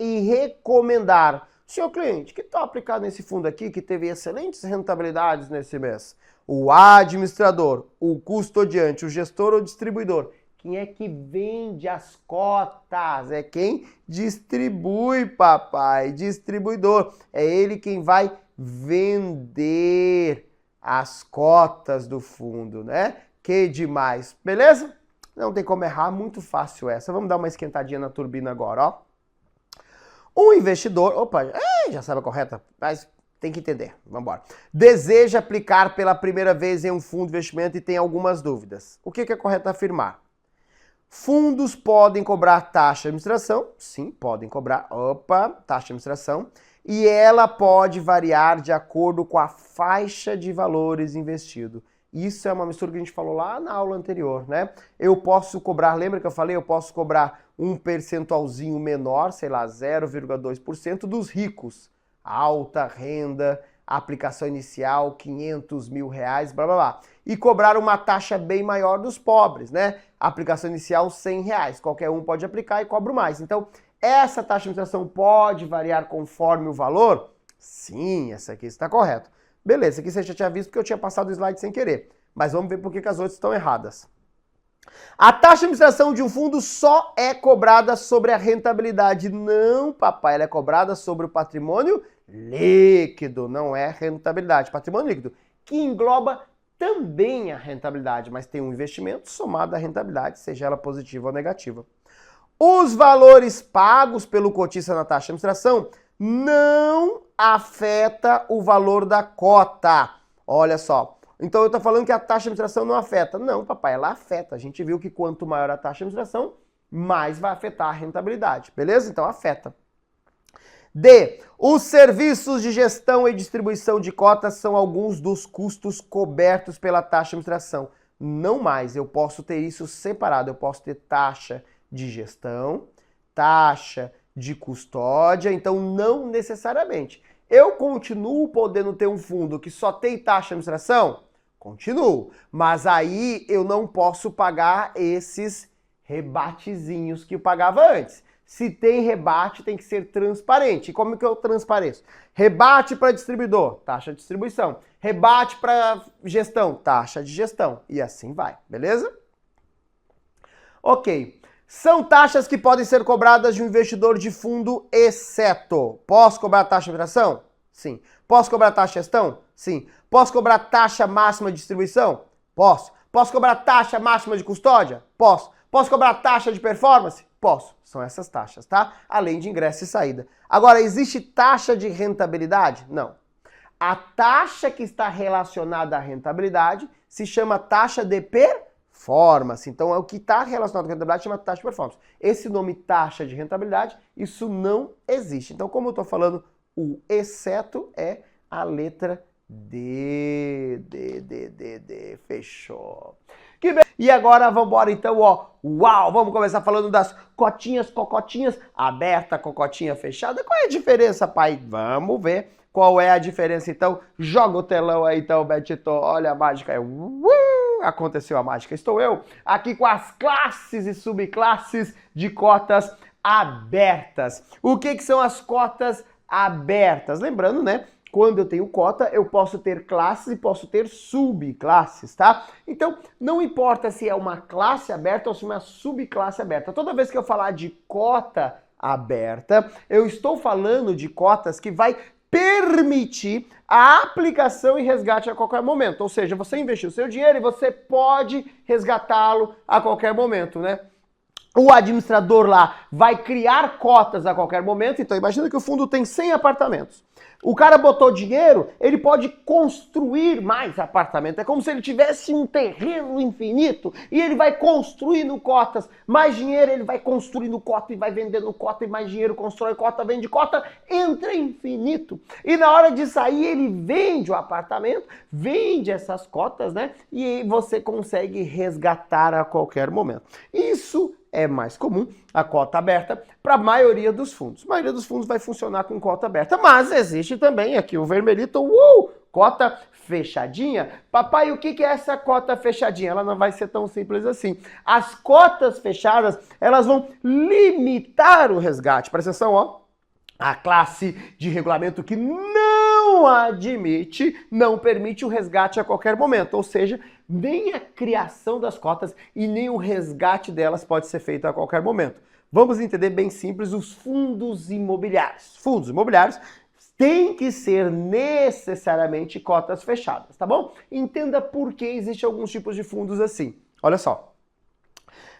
e recomendar? Senhor cliente, que está aplicado nesse fundo aqui, que teve excelentes rentabilidades nesse mês? O administrador, o custodiante, o gestor ou distribuidor? Quem é que vende as cotas? É quem distribui, papai. Distribuidor. É ele quem vai vender as cotas do fundo, né? Que demais. Beleza? Não tem como errar, muito fácil essa. Vamos dar uma esquentadinha na turbina agora, ó. Um investidor... Opa, já sabe a correta, mas... Tem que entender, vamos embora. Deseja aplicar pela primeira vez em um fundo de investimento e tem algumas dúvidas. O que é correto afirmar? Fundos podem cobrar taxa de administração? Sim, podem cobrar. Taxa de administração. E ela pode variar de acordo com a faixa de valores investido. Isso é uma mistura que a gente falou lá na aula anterior, né? Eu posso cobrar, lembra que eu falei? Eu posso cobrar um percentualzinho menor, sei lá, 0,2% dos ricos. Alta renda, aplicação inicial, 500 mil reais, blá blá blá. E cobrar uma taxa bem maior dos pobres, né? Aplicação inicial, 100 reais. Qualquer um pode aplicar e cobra mais. Então, essa taxa de administração pode variar conforme o valor? Sim, essa aqui está correta. Beleza, aqui você já tinha visto porque eu tinha passado o slide sem querer. Mas vamos ver por que as outras estão erradas. A taxa de administração de um fundo só é cobrada sobre a rentabilidade. Não, papai, ela é cobrada sobre o patrimônio líquido, não é rentabilidade. Patrimônio líquido, que engloba também a rentabilidade, mas tem um investimento somado à rentabilidade, seja ela positiva ou negativa. Os valores pagos pelo cotista na taxa de administração não afeta o valor da cota. Olha só. Então eu estou falando que a taxa de administração não afeta. Não, papai, ela afeta. A gente viu que quanto maior a taxa de administração, mais vai afetar a rentabilidade. Beleza? Então afeta. D. Os serviços de gestão e distribuição de cotas são alguns dos custos cobertos pela taxa de administração. Não mais, eu posso ter isso separado. Eu posso ter taxa de gestão, taxa de custódia, então não necessariamente. Eu continuo podendo ter um fundo que só tem taxa de administração? Continuo, mas aí eu não posso pagar esses rebatezinhos que eu pagava antes. Se tem rebate, tem que ser transparente. E como que eu transpareço? Rebate para distribuidor, taxa de distribuição. Rebate para gestão, taxa de gestão. E assim vai, beleza? Ok. São taxas que podem ser cobradas de um investidor de fundo, exceto. Posso cobrar taxa de administração? Sim. Posso cobrar taxa de gestão? Sim. Posso cobrar taxa máxima de distribuição? Posso. Posso cobrar taxa máxima de custódia? Posso. Posso cobrar taxa de performance? Posso. São essas taxas, tá? Além de ingresso e saída. Agora, existe taxa de rentabilidade? Não. A taxa que está relacionada à rentabilidade se chama taxa de performance. Então, é o que está relacionado à rentabilidade chama taxa de performance. Esse nome taxa de rentabilidade, isso não existe. Então, como eu estou falando, o exceto é a letra D. Fechou. Que bem. E agora vamos embora então, ó. Uau, vamos começar falando das cotinhas, cocotinhas, aberta, cocotinha fechada. Qual é a diferença, pai? Vamos ver qual é a diferença então. Joga o telão aí então, Betito. Olha a mágica. Aconteceu a mágica. Estou eu aqui com as classes e subclasses de cotas abertas. O que são as cotas abertas? Lembrando, né? Quando eu tenho cota, eu posso ter classes e posso ter subclasses, tá? Então, não importa se é uma classe aberta ou se é uma subclasse aberta. Toda vez que eu falar de cota aberta, eu estou falando de cotas que vai permitir a aplicação e resgate a qualquer momento. Ou seja, você investiu seu dinheiro e você pode resgatá-lo a qualquer momento, né? O administrador lá vai criar cotas a qualquer momento. Então, imagina que o fundo tem 100 apartamentos. O cara botou dinheiro, ele pode construir mais apartamentos. É como se ele tivesse um terreno infinito e ele vai construindo cotas. Mais dinheiro, ele vai construindo cota e vai vendendo cota e mais dinheiro, constrói cota, vende cota, entra infinito. E na hora de sair, ele vende o apartamento, vende essas cotas, né? E você consegue resgatar a qualquer momento. Isso é mais comum a cota aberta para a maioria dos fundos. A maioria dos fundos vai funcionar com cota aberta, mas existe também aqui o vermelhito, cota fechadinha. Papai, o que é essa cota fechadinha? Ela não vai ser tão simples assim. As cotas fechadas, elas vão limitar o resgate. Presta atenção, ó. A classe de regulamento que não admite, não permite o resgate a qualquer momento. Ou seja, nem a criação das cotas e nem o resgate delas pode ser feito a qualquer momento. Vamos entender bem simples os fundos imobiliários. Fundos imobiliários têm que ser necessariamente cotas fechadas, tá bom? Entenda por que existem alguns tipos de fundos assim. Olha só.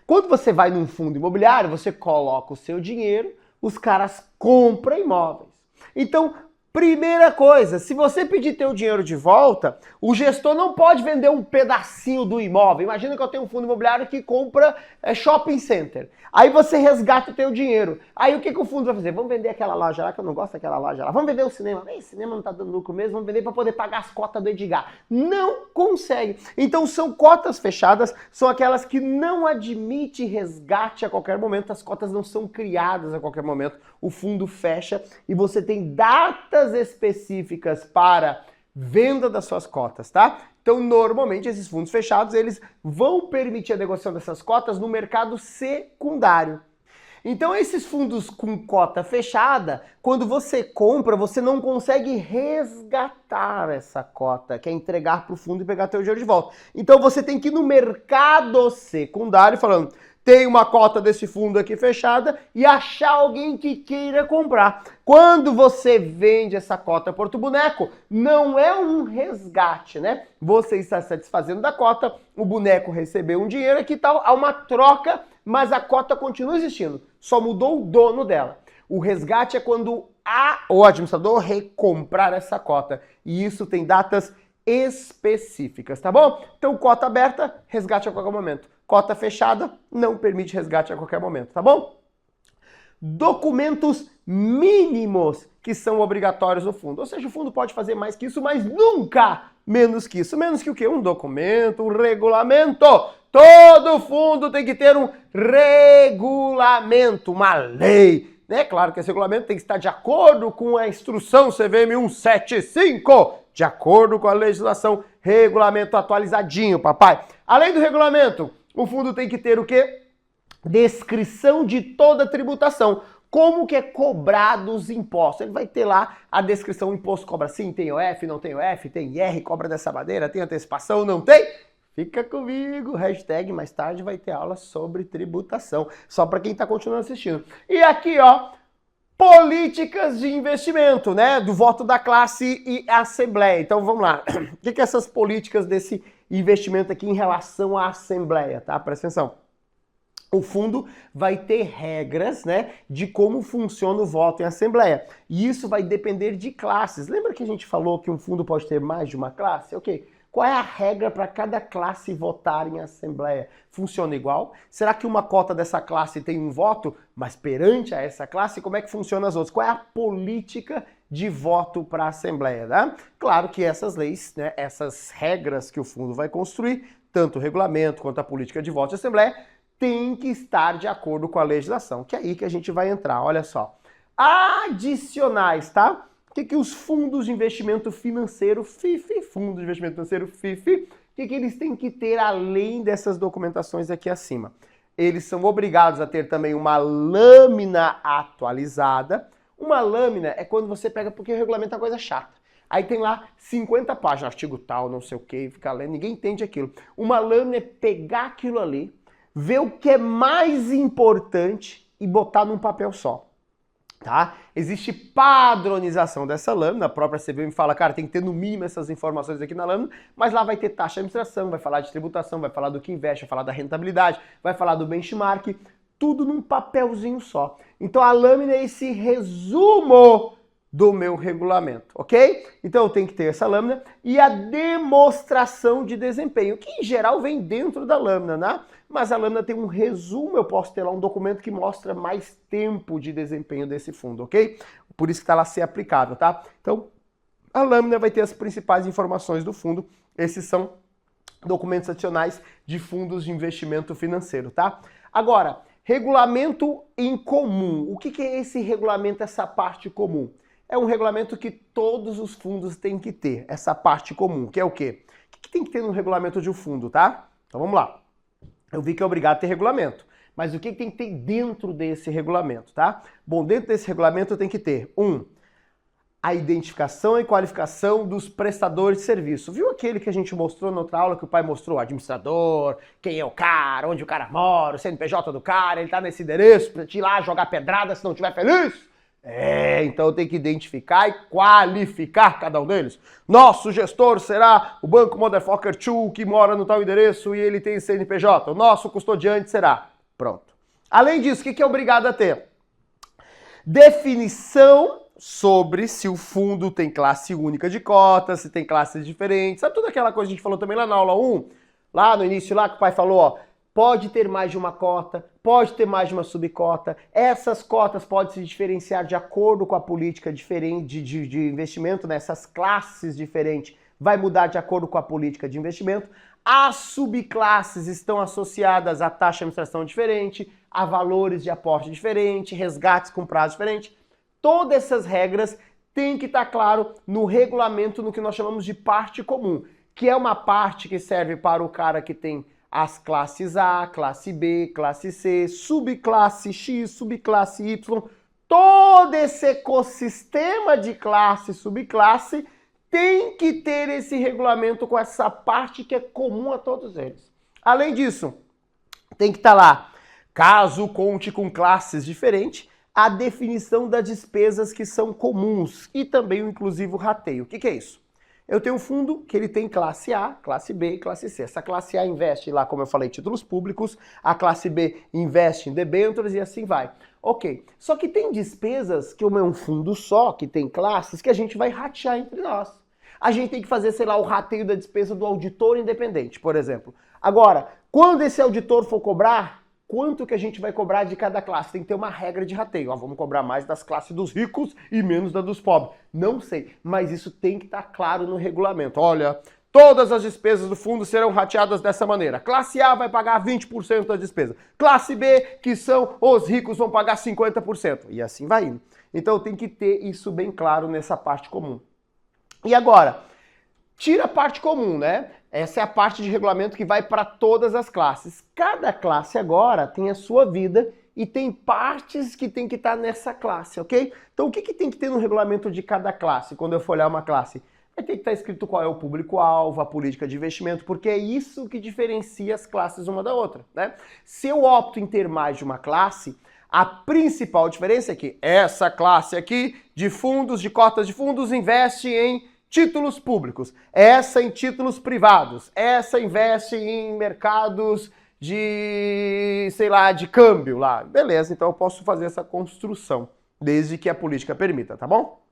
Quando você vai num fundo imobiliário, você coloca o seu dinheiro, os caras compram imóveis. Então, primeira coisa, se você pedir teu dinheiro de volta, o gestor não pode vender um pedacinho do imóvel. Imagina que eu tenho um fundo imobiliário que compra shopping center. Aí você resgata o teu dinheiro. Aí o que o fundo vai fazer? Vamos vender aquela loja lá, que eu não gosto daquela loja lá. Vamos vender o cinema. Esse cinema não tá dando lucro mesmo, vamos vender para poder pagar as cotas do Edgar. Não consegue. Então são cotas fechadas, são aquelas que não admitem resgate a qualquer momento. As cotas não são criadas a qualquer momento. O fundo fecha e você tem datas específicas para venda das suas cotas, tá? Então, normalmente, esses fundos fechados, eles vão permitir a negociação dessas cotas no mercado secundário. Então, esses fundos com cota fechada, quando você compra, você não consegue resgatar essa cota, que é entregar para o fundo e pegar teu dinheiro de volta. Então, você tem que ir no mercado secundário falando, tem uma cota desse fundo aqui fechada e achar alguém que queira comprar. Quando você vende essa cota Porto Boneco, não é um resgate, né? Você está satisfazendo da cota, o boneco recebeu um dinheiro, aqui tal, há uma troca, mas a cota continua existindo, só mudou o dono dela. O resgate é quando o administrador recomprar essa cota, e isso tem datas específicas, tá bom? Então, cota aberta, resgate a qualquer momento. Cota fechada, não permite resgate a qualquer momento, tá bom? Documentos mínimos que são obrigatórios no fundo. Ou seja, o fundo pode fazer mais que isso, mas nunca menos que isso. Menos que o quê? Um documento, um regulamento. Todo fundo tem que ter um regulamento, uma lei. Né? Claro que esse regulamento tem que estar de acordo com a instrução CVM 175, de acordo com a legislação, regulamento atualizadinho, papai. Além do regulamento, o fundo tem que ter o quê? Descrição de toda a tributação. Como que é cobrado os impostos? Ele vai ter lá a descrição, o imposto cobra sim, tem OF, não tem OF, tem IR, cobra dessa maneira, tem antecipação, não tem? Fica comigo, hashtag mais tarde vai ter aula sobre tributação, só para quem está continuando assistindo. E aqui, ó, políticas de investimento, né? Do voto da classe e assembleia. Então vamos lá. O que essas políticas desse investimento aqui em relação à assembleia, tá? Presta atenção. O fundo vai ter regras, né, de como funciona o voto em assembleia. E isso vai depender de classes. Lembra que a gente falou que um fundo pode ter mais de uma classe? Ok. Qual é a regra para cada classe votar em assembleia? Funciona igual? Será que uma cota dessa classe tem um voto, mas perante a essa classe, como é que funciona as outras? Qual é a política de voto para a assembleia? Né? Claro que essas leis, né, essas regras que o fundo vai construir, tanto o regulamento quanto a política de voto de assembleia, tem que estar de acordo com a legislação, que é aí que a gente vai entrar, olha só. Adicionais, tá? O que os fundos de investimento financeiro, FIFI, Fundo de Investimento Financeiro, FIFI, o que eles têm que ter além dessas documentações aqui acima? Eles são obrigados a ter também uma lâmina atualizada. Uma lâmina é quando você pega, porque o regulamento é uma coisa chata. Aí tem lá 50 páginas, artigo tal, não sei o que, fica lendo, ninguém entende aquilo. Uma lâmina é pegar aquilo ali, ver o que é mais importante e botar num papel só. Tá? Existe padronização dessa lâmina, a própria CVM fala, cara, tem que ter no mínimo essas informações aqui na lâmina, mas lá vai ter taxa de administração, vai falar de tributação, vai falar do que investe, vai falar da rentabilidade, vai falar do benchmark, tudo num papelzinho só. Então a lâmina é esse resumo do meu regulamento, ok? Então eu tenho que ter essa lâmina e a demonstração de desempenho, que em geral vem dentro da lâmina, né? Mas a lâmina tem um resumo, eu posso ter lá um documento que mostra mais tempo de desempenho desse fundo, ok? Por isso que está lá ser aplicável, tá? Então, a lâmina vai ter as principais informações do fundo. Esses são documentos adicionais de fundos de investimento financeiro, tá? Agora, Regulamento em comum. O que é esse regulamento, essa parte comum? É um regulamento que todos os fundos têm que ter, essa parte comum, que é o quê? O que tem que ter no regulamento de um fundo, tá? Então vamos lá. Eu vi que é obrigado a ter regulamento, mas o que tem que ter dentro desse regulamento, tá? Bom, dentro desse regulamento tem que ter, a identificação e qualificação dos prestadores de serviço. Viu aquele que a gente mostrou na outra aula, que o pai mostrou? O administrador, quem é o cara, onde o cara mora, o CNPJ do cara, ele tá nesse endereço pra te ir lá jogar pedrada se não estiver feliz? Então tem que identificar e qualificar cada um deles. Nosso gestor será o Banco Motherfucker 2, que mora no tal endereço e ele tem CNPJ. O nosso custodiante será. Pronto. Além disso, o que é obrigado a ter? Definição sobre se o fundo tem classe única de cotas, se tem classes diferentes, sabe toda aquela coisa que a gente falou também lá na aula 1? Lá no início, lá que o pai falou, ó, pode ter mais de uma cota, pode ter mais de uma subcota, essas cotas podem se diferenciar de acordo com a política diferente de investimento, né? Essas classes diferentes vai mudar de acordo com a política de investimento. As subclasses estão associadas a taxa de administração diferente, a valores de aporte diferente, resgates com prazo diferente. Todas essas regras têm que estar claro no regulamento, no que nós chamamos de parte comum, que é uma parte que serve para o cara que tem as classes A, classe B, classe C, subclasse X, subclasse Y. Todo esse ecossistema de classe e subclasse tem que ter esse regulamento com essa parte que é comum a todos eles. Além disso, tem que estar lá, caso conte com classes diferentes, a definição das despesas que são comuns e também o inclusivo rateio. O que é isso? Eu tenho um fundo que ele tem classe A, classe B e classe C. Essa classe A investe lá, como eu falei, títulos públicos, a classe B investe em debêntures e assim vai. Ok, só que tem despesas que como é um fundo só, que tem classes, que a gente vai ratear entre nós. A gente tem que fazer, sei lá, o rateio da despesa do auditor independente, por exemplo. Agora, quando esse auditor for cobrar, quanto que a gente vai cobrar de cada classe? Tem que ter uma regra de rateio. Vamos cobrar mais das classes dos ricos e menos da dos pobres. Não sei, mas isso tem que estar claro no regulamento. Olha, todas as despesas do fundo serão rateadas dessa maneira. Classe A vai pagar 20% da despesa. Classe B, que são os ricos, vão pagar 50%. E assim vai indo. Então tem que ter isso bem claro nessa parte comum. E agora, tira a parte comum, né? Essa é a parte de regulamento que vai para todas as classes. Cada classe agora tem a sua vida e tem partes que tem que estar nessa classe, ok? Então o que tem que ter no regulamento de cada classe? Quando eu for olhar uma classe, vai ter que estar escrito qual é o público-alvo, a política de investimento, porque é isso que diferencia as classes uma da outra, né? Se eu opto em ter mais de uma classe, a principal diferença é que essa classe aqui de fundos, de cotas de fundos, investe em títulos públicos, essa em títulos privados, essa investe em mercados de, sei lá, de câmbio lá. Beleza, então eu posso fazer essa construção, desde que a política permita, tá bom?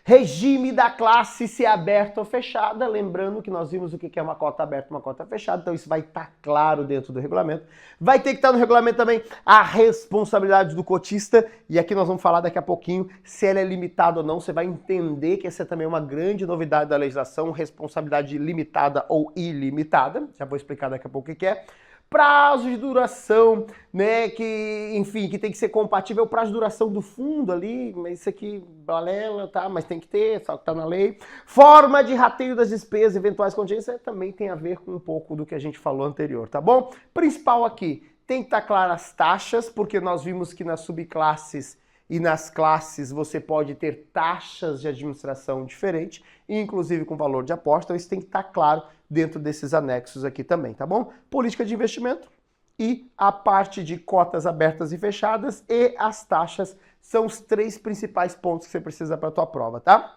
Regime da classe, se é aberta ou fechada, lembrando que nós vimos o que é uma cota aberta e uma cota fechada, então isso vai estar claro dentro do regulamento. Vai ter que estar no regulamento também a responsabilidade do cotista, e aqui nós vamos falar daqui a pouquinho se ela é limitada ou não, você vai entender que essa é também uma grande novidade da legislação, responsabilidade limitada ou ilimitada, já vou explicar daqui a pouco o que é. Prazo de duração, né, que, enfim, que tem que ser compatível ao prazo de duração do fundo ali, mas isso aqui, balela, tá, mas tem que ter, só que tá na lei. Forma de rateio das despesas, eventuais contingências, também tem a ver com um pouco do que a gente falou anterior, tá bom? Principal aqui, tem que estar claras as taxas, porque nós vimos que nas subclasses e nas classes você pode ter taxas de administração diferentes, inclusive com valor de aposta, então isso tem que estar claro dentro desses anexos aqui também, tá bom? Política de investimento e a parte de cotas abertas e fechadas e as taxas são os três principais pontos que você precisa para a tua prova, tá?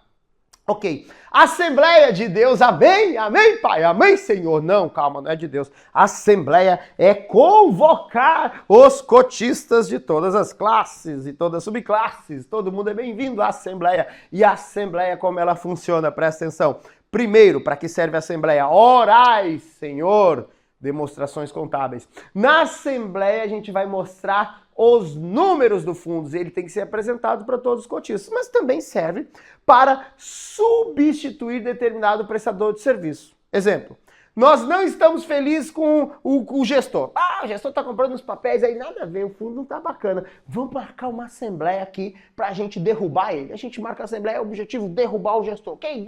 Ok. Assembleia de Deus, amém? Amém, Pai? Amém, Senhor? Não, calma, não é de Deus. Assembleia é convocar os cotistas de todas as classes e todas as subclasses. Todo mundo é bem-vindo à Assembleia. E a Assembleia, como ela funciona? Presta atenção. Primeiro, para que serve a Assembleia? Orai, Senhor. Demonstrações contábeis. Na Assembleia a gente vai mostrar os números do fundo, ele tem que ser apresentado para todos os cotistas, mas também serve para substituir determinado prestador de serviço. Exemplo, Nós não estamos felizes com o gestor. Ah, o gestor está comprando os papéis aí, nada a ver, o fundo não está bacana. Vamos marcar uma assembleia aqui para a gente derrubar ele. A gente marca a assembleia, o objetivo derrubar o gestor. Quem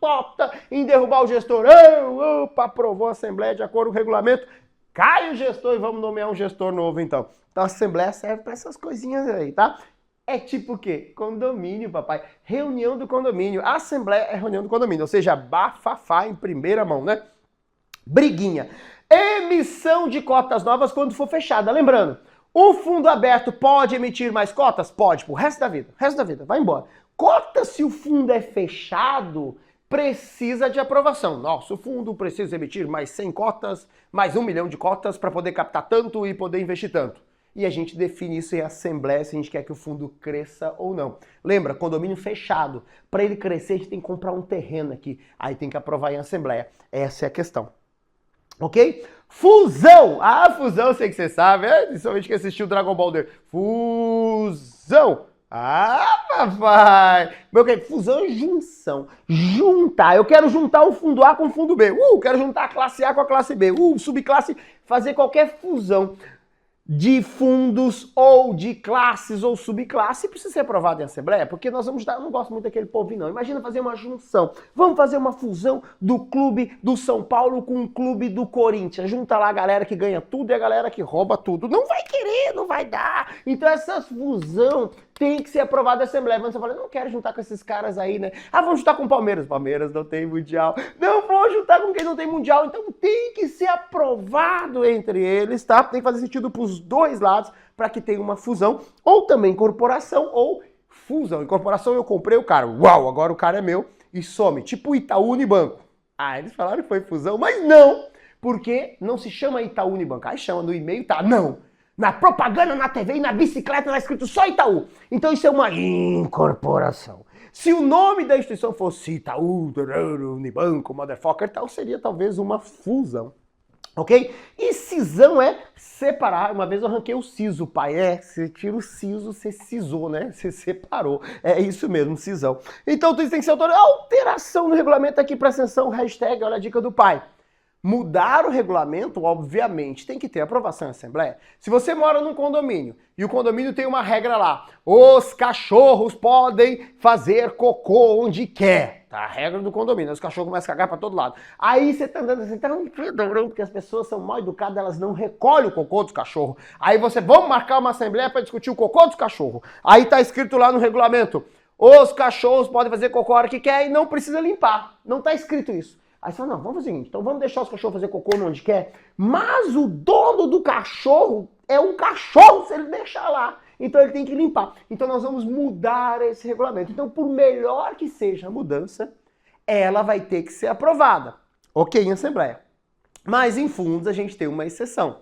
opta em derrubar o gestor? Opa, aprovou a assembleia de acordo com o regulamento. Cai o gestor e vamos nomear um gestor novo então. Então a assembleia serve para essas coisinhas aí, tá? É tipo o quê? Condomínio, papai. Reunião do condomínio. A assembleia é reunião do condomínio, ou seja, bafafá em primeira mão, né? Briguinha. Emissão de cotas novas quando for fechada. Lembrando, o fundo aberto pode emitir mais cotas? Pode, pro resto da vida. Resto da vida, vai embora. Cota, se o fundo é fechado, precisa de aprovação. Nossa, o fundo precisa emitir mais 100 cotas, mais 1 milhão de cotas para poder captar tanto e poder investir tanto. E a gente define isso em assembleia se a gente quer que o fundo cresça ou não. Lembra, condomínio fechado. Para ele crescer, a gente tem que comprar um terreno aqui. Aí tem que aprovar em assembleia. Essa é a questão. Ok? Fusão! Ah, fusão, sei que você sabe, principalmente que assistiu o Dragon Ball Z. Fusão! Ah, papai! Meu que fusão é junção. Juntar. Eu quero juntar o fundo A com o fundo B. Quero juntar a classe A com a classe B. Subclasse, fazer qualquer fusão de fundos ou de classes ou subclasse precisa ser aprovado em assembleia, porque nós vamos dar, eu não gosto muito daquele povo não, imagina fazer uma junção, vamos fazer uma fusão do clube do São Paulo com o clube do Corinthians, junta lá a galera que ganha tudo e a galera que rouba tudo, não vai querer, não vai dar, então essa fusão tem que ser aprovada em assembleia. Mas você fala, não quero juntar com esses caras aí, né? Ah, vamos juntar com o Palmeiras. Palmeiras não tem mundial. Não vou juntar com quem não tem mundial. Então tem que ser aprovado entre eles, tá? Tem que fazer sentido pros dois lados para que tenha uma fusão. Ou também incorporação ou fusão. Incorporação eu comprei o cara. Uau, agora o cara é meu. E some. Tipo Itaú Unibanco. Ah, eles falaram que foi fusão, mas não. Porque não se chama Itaú Unibanco. Aí chama no e-mail, tá? Não. Na propaganda, na TV e na bicicleta lá escrito só Itaú. Então isso é uma incorporação. Se o nome da instituição fosse Itaú, Unibanco, Motherfucker, tal, seria talvez uma fusão. Ok? E cisão é separar. Uma vez eu arranquei o siso, pai. Você tira o siso, você cisou, né? Você separou. É isso mesmo, cisão. Então tudo isso tem que ser autorizado. Alteração no regulamento aqui para ascensão, hashtag, olha a dica do pai. Mudar o regulamento, obviamente, tem que ter aprovação em assembleia. Se você mora num condomínio e o condomínio tem uma regra lá, os cachorros podem fazer cocô onde quer. Tá, a regra do condomínio, os cachorros começam a cagar pra todo lado. Aí você tá andando assim, tá um fedorão, porque as pessoas são mal educadas, elas não recolhem o cocô dos cachorros. Aí você, vamos marcar uma assembleia para discutir o cocô dos cachorros. Aí tá escrito lá no regulamento, os cachorros podem fazer cocô a hora que quer e não precisa limpar. Não tá escrito isso. Aí você fala, não, vamos fazer o seguinte, então vamos deixar os cachorros fazer cocô onde quer, mas o dono do cachorro é um cachorro se ele deixar lá. Então ele tem que limpar. Então nós vamos mudar esse regulamento. Então por melhor que seja a mudança, ela vai ter que ser aprovada. Ok, em assembleia. Mas em fundos a gente tem uma exceção.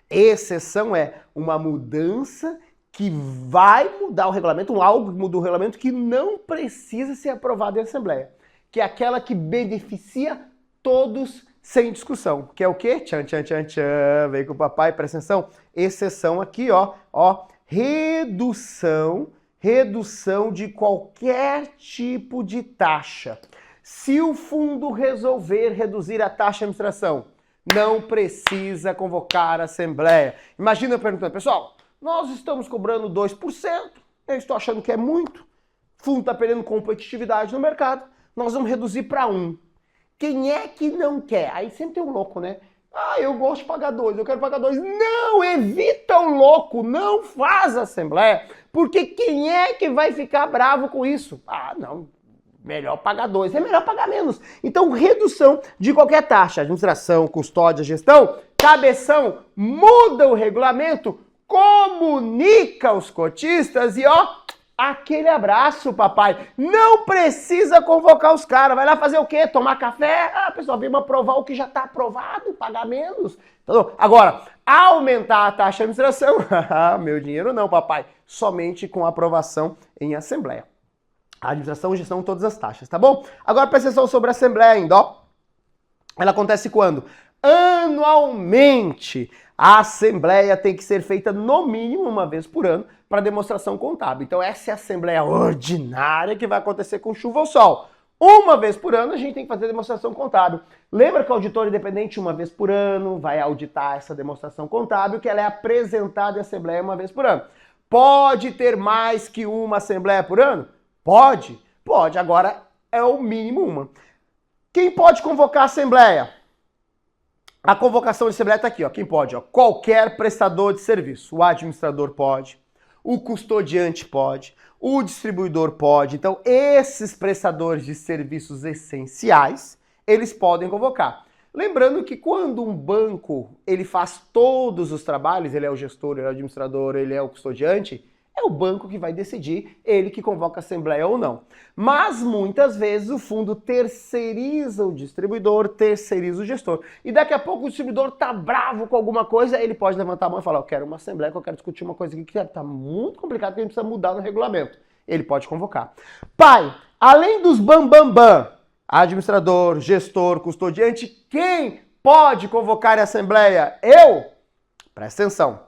Exceção é uma mudança que vai mudar o regulamento, algo que muda o regulamento que não precisa ser aprovado em assembleia. Que é aquela que beneficia todos sem discussão. Que é o quê? Tchan, tchan, tchan, tchan. Vem com o papai, presta atenção. Exceção aqui, ó. Redução de qualquer tipo de taxa. Se o fundo resolver reduzir a taxa de administração, não precisa convocar a assembleia. Imagina eu perguntando, pessoal, nós estamos cobrando 2%, eu estou achando que é muito, o fundo está perdendo competitividade no mercado, nós vamos reduzir para 1%. Quem é que não quer? Aí sempre tem um louco, né? Ah, eu gosto de pagar 2%, eu quero pagar 2%. Não, evita o louco, não faz assembleia, porque quem é que vai ficar bravo com isso? Ah, não, melhor pagar 2%, é melhor pagar menos. Então, redução de qualquer taxa, administração, custódia, gestão, cabeção, muda o regulamento, comunica os cotistas e aquele abraço, papai. Não precisa convocar os caras. Vai lá fazer o quê? Tomar café? Ah, pessoal, vamos aprovar o que já está aprovado, pagar menos. Então, agora, aumentar a taxa de administração? Meu dinheiro não, papai. Somente com aprovação em assembleia. Administração e gestão, todas as taxas, tá bom? Agora, presta atenção sobre a assembleia ainda, Ela acontece quando? Anualmente. A assembleia tem que ser feita no mínimo uma vez por ano para demonstração contábil. Então essa é a assembleia ordinária que vai acontecer com chuva ou sol. Uma vez por ano a gente tem que fazer demonstração contábil. Lembra que o auditor independente, uma vez por ano, vai auditar essa demonstração contábil, que ela é apresentada em assembleia uma vez por ano. Pode ter mais que uma assembleia por ano? Pode. Pode. Agora é o mínimo uma. Quem pode convocar a assembleia? A convocação de assembleia está aqui, ó. Quem pode? Ó? Qualquer prestador de serviço. O administrador pode, o custodiante pode, o distribuidor pode. Então, esses prestadores de serviços essenciais, eles podem convocar. Lembrando que quando um banco ele faz todos os trabalhos, ele é o gestor, ele é o administrador, ele é o custodiante, é o banco que vai decidir, ele que convoca a assembleia ou não. Mas muitas vezes o fundo terceiriza o distribuidor, terceiriza o gestor. E daqui a pouco o distribuidor tá bravo com alguma coisa, ele pode levantar a mão e falar, eu quero uma assembleia, que eu quero discutir uma coisa aqui que tá muito complicado, que a gente precisa mudar no regulamento. Ele pode convocar. Pai, além dos bambambam, administrador, gestor, custodiante, quem pode convocar a assembleia? Eu? Presta atenção.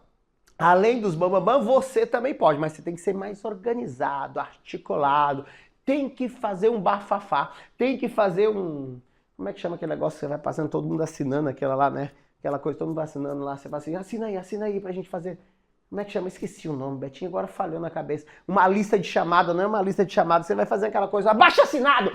Além dos bambambam, você também pode, mas você tem que ser mais organizado, articulado, tem que fazer um bafafá, tem que fazer um... Como é que chama aquele negócio que você vai passando, todo mundo assinando aquela lá, né? Aquela coisa, todo mundo assinando lá, você fala assim, assina aí pra gente fazer... Como é que chama? Esqueci o nome, Betinho agora falhou na cabeça. Uma lista de chamada, não é uma lista de chamada, você vai fazer aquela coisa, abaixo assinado,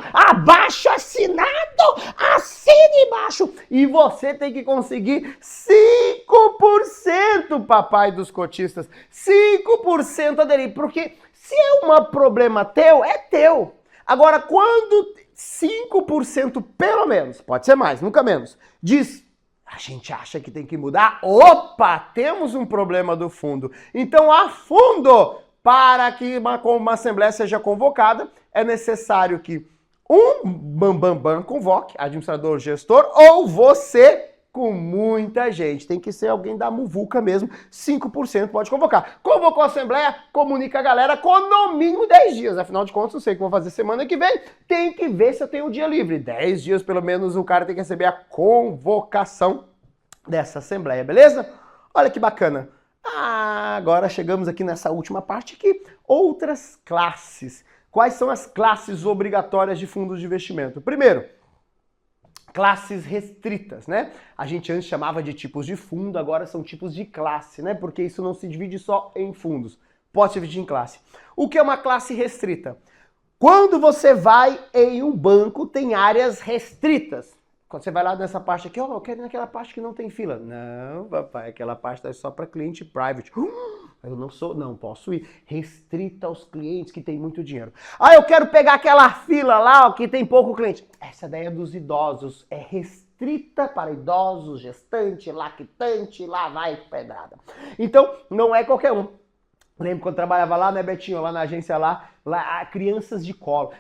assine embaixo. E você tem que conseguir 5%, papai dos cotistas, 5% aderir, porque se é um problema teu, é teu. Agora, quando 5% pelo menos, pode ser mais, nunca menos, diz... A gente acha que tem que mudar? Opa, temos um problema do fundo. Então, a fundo, para que uma assembleia seja convocada, é necessário que um bambambam convoque, administrador, gestor, ou você com muita gente. Tem que ser alguém da muvuca mesmo, 5% pode convocar. Convocou a assembleia, comunica a galera com no mínimo 10 dias. Afinal de contas, não sei o que vou fazer semana que vem, tem que ver se eu tenho um dia livre. 10 dias, pelo menos, o cara tem que receber a convocação dessa assembleia, beleza? Olha que bacana. Agora chegamos aqui nessa última parte aqui. Outras classes. Quais são as classes obrigatórias de fundos de investimento? Primeiro, classes restritas, né? A gente antes chamava de tipos de fundo, agora são tipos de classe, né? Porque isso não se divide só em fundos, pode se dividir em classe. O que é uma classe restrita? Quando você vai em um banco, tem áreas restritas. Quando você vai lá nessa parte aqui, eu quero ir naquela parte que não tem fila. Não, papai, aquela parte é só para cliente private. Eu não posso ir. Restrita aos clientes que têm muito dinheiro. Eu quero pegar aquela fila lá, que tem pouco cliente. Essa daí é dos idosos. É restrita para idosos, gestante, lactante, lá vai pedrada. Então, não é qualquer um. Lembro quando trabalhava lá, né, Betinho, lá na agência lá crianças de colo.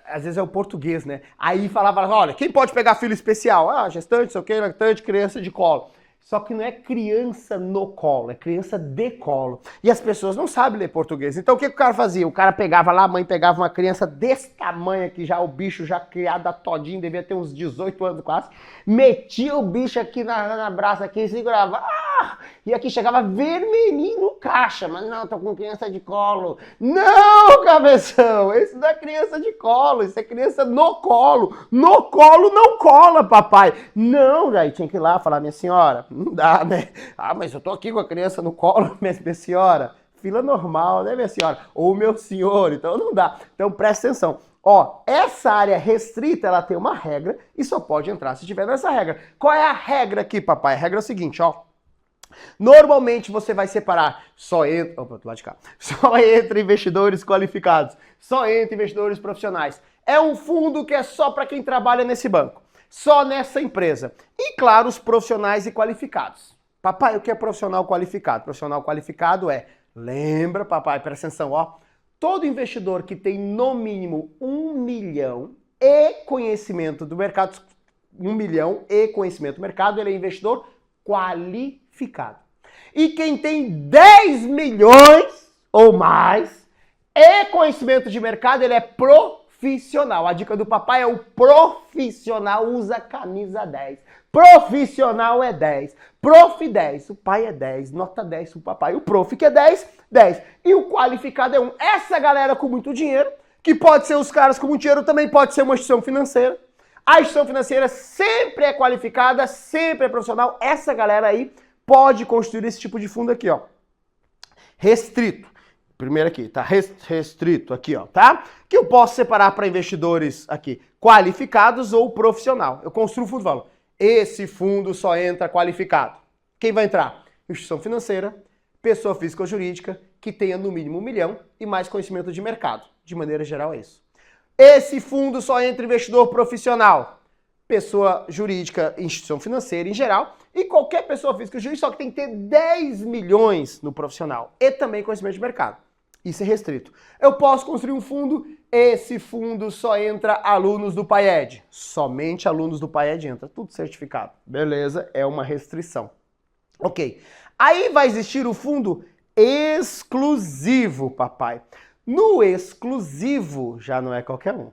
Às vezes é o português, né? Aí falava, olha, quem pode pegar fila especial? Gestante, sei o que, lactante, criança de colo. Só que não é criança no colo, é criança de colo. E as pessoas não sabem ler português. Então o que o cara fazia? O cara pegava lá, a mãe pegava uma criança desse tamanho aqui, já o bicho já criado todinho, devia ter uns 18 anos quase, metia o bicho aqui na braça aqui e segurava. E aqui chegava vermelhinho no caixa. Mas não, tô com criança de colo. Não, cabeção, esse não é criança de colo, isso é criança no colo. No colo não cola, papai. Não, daí tinha que ir lá falar, minha senhora, não dá, né? Mas eu tô aqui com a criança no colo, minha senhora. Fila normal, né, minha senhora? Ou meu senhor, então não dá. Então presta atenção. Essa área restrita, ela tem uma regra e só pode entrar se estiver nessa regra. Qual é a regra aqui, papai? A regra é a seguinte, Normalmente você vai separar só entre investidores qualificados, só entre investidores profissionais. É um fundo que é só para quem trabalha nesse banco, só nessa empresa. E claro, os profissionais e qualificados. Papai, o que é profissional qualificado? Profissional qualificado lembra, papai, presta atenção, todo investidor que tem no mínimo 1 milhão e conhecimento do mercado, 1 milhão e conhecimento do mercado, ele é investidor qualificado. E quem tem 10 milhões ou mais e conhecimento de mercado, ele é profissional. A dica do papai é o profissional usa camisa 10. Profissional é 10. Prof 10. O pai é 10. Nota 10 pro papai. O prof que é 10, 10. E o qualificado é 1. Essa galera com muito dinheiro que pode ser os caras com muito dinheiro, também pode ser uma instituição financeira. A instituição financeira sempre é qualificada, sempre é profissional. Essa galera aí pode constituir esse tipo de fundo aqui, ó. Restrito. Primeiro aqui, tá? Restrito aqui, ó, tá? Que eu posso separar para investidores aqui, qualificados ou profissional. Eu construo o fundo e falo, esse fundo só entra qualificado. Quem vai entrar? Instituição financeira, pessoa física ou jurídica, que tenha no mínimo 1 milhão e mais conhecimento de mercado. De maneira geral é isso. Esse fundo só entra investidor profissional, pessoa jurídica, instituição financeira em geral, e qualquer pessoa física ou jurídica, só que tem que ter 10 milhões no profissional e também conhecimento de mercado. Isso é restrito. Eu posso construir um fundo, esse fundo só entra alunos do PAED. Somente alunos do PAED entra, tudo certificado. Beleza, é uma restrição. Ok. Aí vai existir o fundo exclusivo, papai. No exclusivo, já não é qualquer um.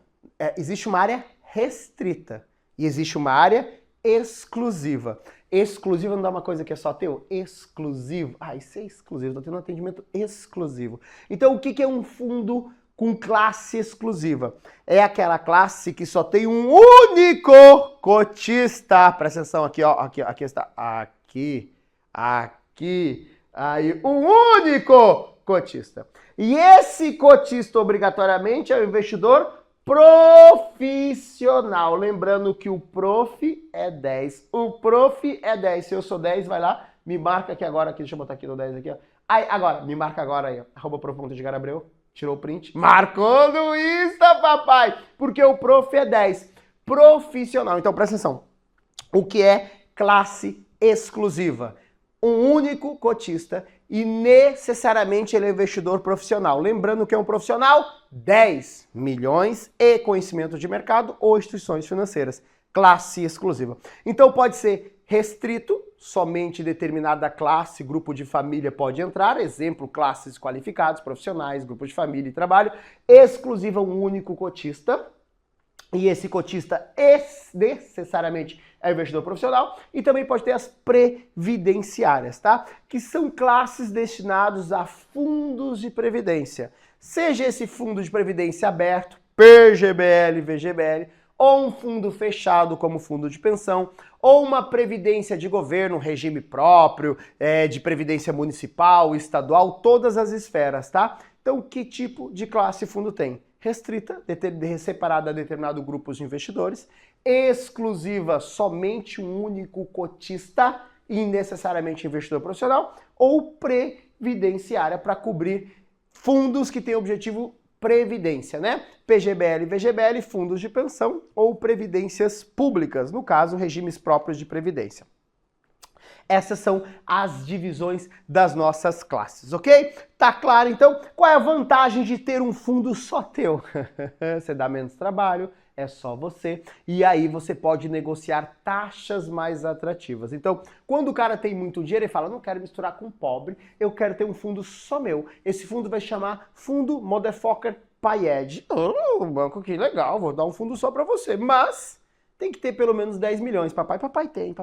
Existe uma área restrita e existe uma área exclusiva. Exclusiva não dá uma coisa que é só teu? Exclusivo. Ah, isso é exclusivo, tô tendo um atendimento exclusivo. Então, o que é um fundo com classe exclusiva? É aquela classe que só tem um único cotista. Presta atenção aqui, ó. Aqui está. Aqui. Aí, um único cotista. E esse cotista, obrigatoriamente, é o investidor profissional. Lembrando que o prof é 10. O prof é 10. Se eu sou 10, vai lá, me marca aqui agora. Deixa eu botar aqui no 10 aqui, ó. Aí, agora, me marca agora aí, ó. @prof.edgarabreu. Tirou o print. Marcou no Insta, papai! Porque o prof é 10. Profissional. Então, presta atenção. O que é classe exclusiva? Um único cotista e necessariamente ele é investidor profissional. Lembrando que é um profissional, 10 milhões e conhecimento de mercado ou instituições financeiras. Classe exclusiva. Então pode ser restrito, somente determinada classe, grupo de família pode entrar, exemplo, classes qualificados, profissionais, grupo de família e trabalho. Exclusiva, um único cotista. E esse cotista necessariamente é investidor profissional e também pode ter as previdenciárias, tá? Que são classes destinadas a fundos de previdência. Seja esse fundo de previdência aberto, PGBL, VGBL, ou um fundo fechado como fundo de pensão, ou uma previdência de governo, regime próprio, de previdência municipal, estadual, todas as esferas, tá? Então, que tipo de classe fundo tem? Restrita, separada a determinado grupo de investidores, exclusiva, somente um único cotista e necessariamente investidor profissional, ou previdenciária para cobrir fundos que têm objetivo previdência, né? PGBL, VGBL, fundos de pensão ou previdências públicas, no caso, regimes próprios de previdência. Essas são as divisões das nossas classes, ok? Tá claro, então? Qual é a vantagem de ter um fundo só teu? Você dá menos trabalho, é só você, e aí você pode negociar taxas mais atrativas. Então, quando o cara tem muito dinheiro, ele fala, não quero misturar com pobre, eu quero ter um fundo só meu. Esse fundo vai chamar Fundo Motherfucker PAED. Oh, banco, que legal, vou dar um fundo só para você, mas tem que ter pelo menos 10 milhões. Papai tem.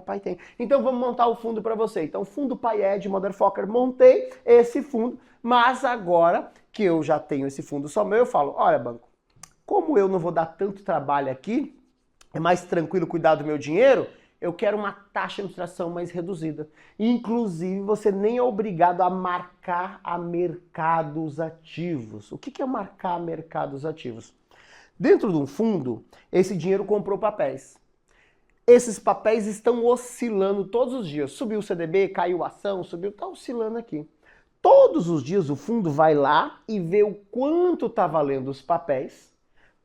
Então vamos montar o fundo para você. Então, fundo PAED, Motherfucker, montei esse fundo, mas agora que eu já tenho esse fundo só meu, eu falo, olha, banco, como eu não vou dar tanto trabalho aqui, é mais tranquilo cuidar do meu dinheiro, eu quero uma taxa de administração mais reduzida. Inclusive, você nem é obrigado a marcar a mercados ativos. O que é marcar mercados ativos? Dentro de um fundo, esse dinheiro comprou papéis. Esses papéis estão oscilando todos os dias. Subiu o CDB, caiu a ação, está oscilando aqui. Todos os dias o fundo vai lá e vê o quanto está valendo os papéis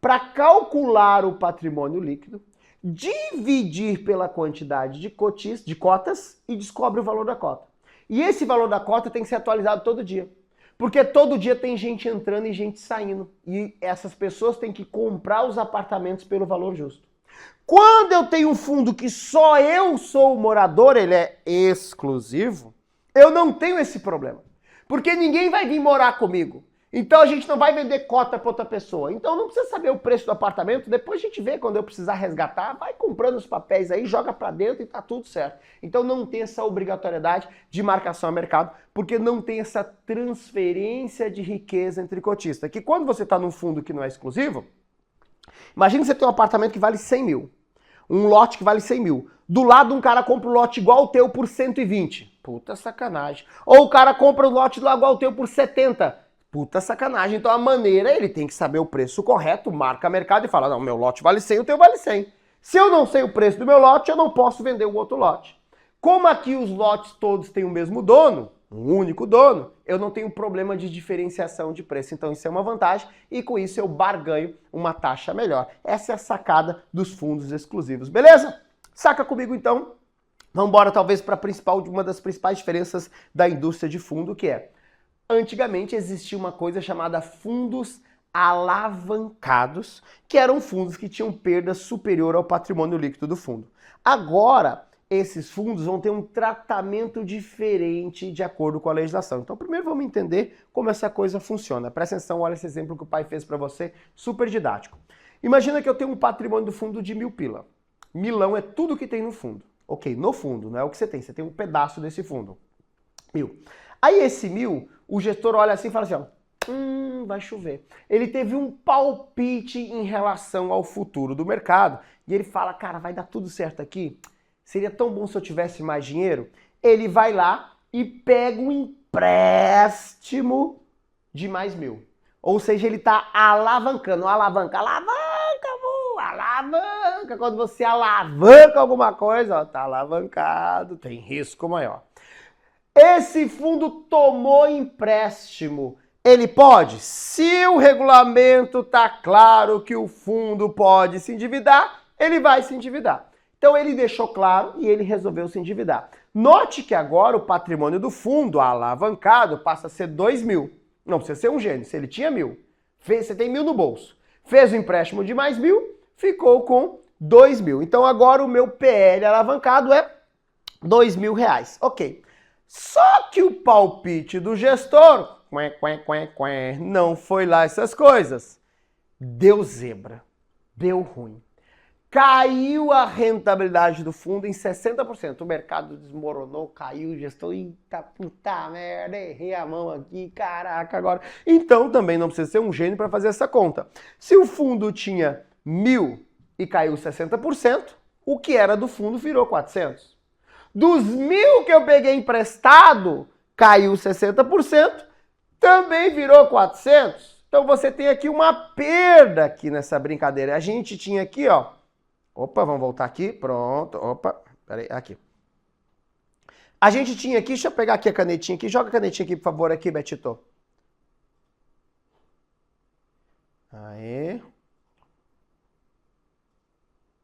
para calcular o patrimônio líquido, dividir pela quantidade de cotas e descobre o valor da cota. E esse valor da cota tem que ser atualizado todo dia. Porque todo dia tem gente entrando e gente saindo. E essas pessoas têm que comprar os apartamentos pelo valor justo. Quando eu tenho um fundo que só eu sou o morador, ele é exclusivo, eu não tenho esse problema. Porque ninguém vai vir morar comigo. Então a gente não vai vender cota para outra pessoa. Então não precisa saber o preço do apartamento, depois a gente vê quando eu precisar resgatar, vai comprando os papéis aí, joga para dentro e tá tudo certo. Então não tem essa obrigatoriedade de marcação a mercado, porque não tem essa transferência de riqueza entre cotistas. Que quando você está num fundo que não é exclusivo, imagina que você tem um apartamento que vale 100 mil, um lote que vale 100 mil. Do lado um cara compra um lote igual ao teu por 120. Puta sacanagem. Ou o cara compra um lote igual ao teu por 70. Puta sacanagem. Então a maneira, ele tem que saber o preço correto, marca mercado e fala, não, meu lote vale 100, o teu vale 100. Se eu não sei o preço do meu lote, eu não posso vender o outro lote. Como aqui os lotes todos têm o mesmo dono, um único dono, eu não tenho problema de diferenciação de preço. Então isso é uma vantagem e com isso eu barganho uma taxa melhor. Essa é a sacada dos fundos exclusivos, beleza? Saca comigo então. Vamos embora talvez para uma das principais diferenças da indústria de fundo, que é antigamente existia uma coisa chamada fundos alavancados, que eram fundos que tinham perda superior ao patrimônio líquido do fundo. Agora, esses fundos vão ter um tratamento diferente de acordo com a legislação. Então, primeiro vamos entender como essa coisa funciona. Presta atenção, olha esse exemplo que o pai fez para você, super didático. Imagina que eu tenho um patrimônio do fundo de 1.000 pila. Milão é tudo que tem no fundo. Ok, no fundo, não é o que você tem um pedaço desse fundo. 1.000. Aí esse 1.000, o gestor olha assim e fala assim, ó, vai chover. Ele teve um palpite em relação ao futuro do mercado e ele fala, cara, vai dar tudo certo aqui? Seria tão bom se eu tivesse mais dinheiro. Ele vai lá e pega um empréstimo de mais 1.000. Ou seja, ele está alavancando. Alavanca. Quando você alavanca alguma coisa, está alavancado, tem risco maior. Esse fundo tomou empréstimo. Ele pode? Se o regulamento está claro que o fundo pode se endividar, ele vai se endividar. Então ele deixou claro e ele resolveu se endividar. Note que agora o patrimônio do fundo alavancado passa a ser 2.000. Não precisa ser um gênio, se ele tinha 1.000. Você tem 1.000 no bolso. Fez o empréstimo de mais 1.000, ficou com 2.000. Então agora o meu PL alavancado é R$2.000. Ok. Só que o palpite do gestor não foi lá essas coisas. Deu zebra. Deu ruim. Caiu a rentabilidade do fundo em 60%. O mercado desmoronou, caiu, o gestor, eita puta merda, errei a mão aqui, caraca, agora. Então também não precisa ser um gênio para fazer essa conta. Se o fundo tinha 1.000 e caiu 60%, o que era do fundo virou 400. Dos 1.000 que eu peguei emprestado, caiu 60%, também virou 400. Então você tem aqui uma perda aqui nessa brincadeira. A gente tinha aqui, ó. Opa, vamos voltar aqui. Pronto. Opa, peraí, aqui. A gente tinha aqui, deixa eu pegar aqui a canetinha aqui. Joga a canetinha aqui, por favor, aqui, Betito. Aê.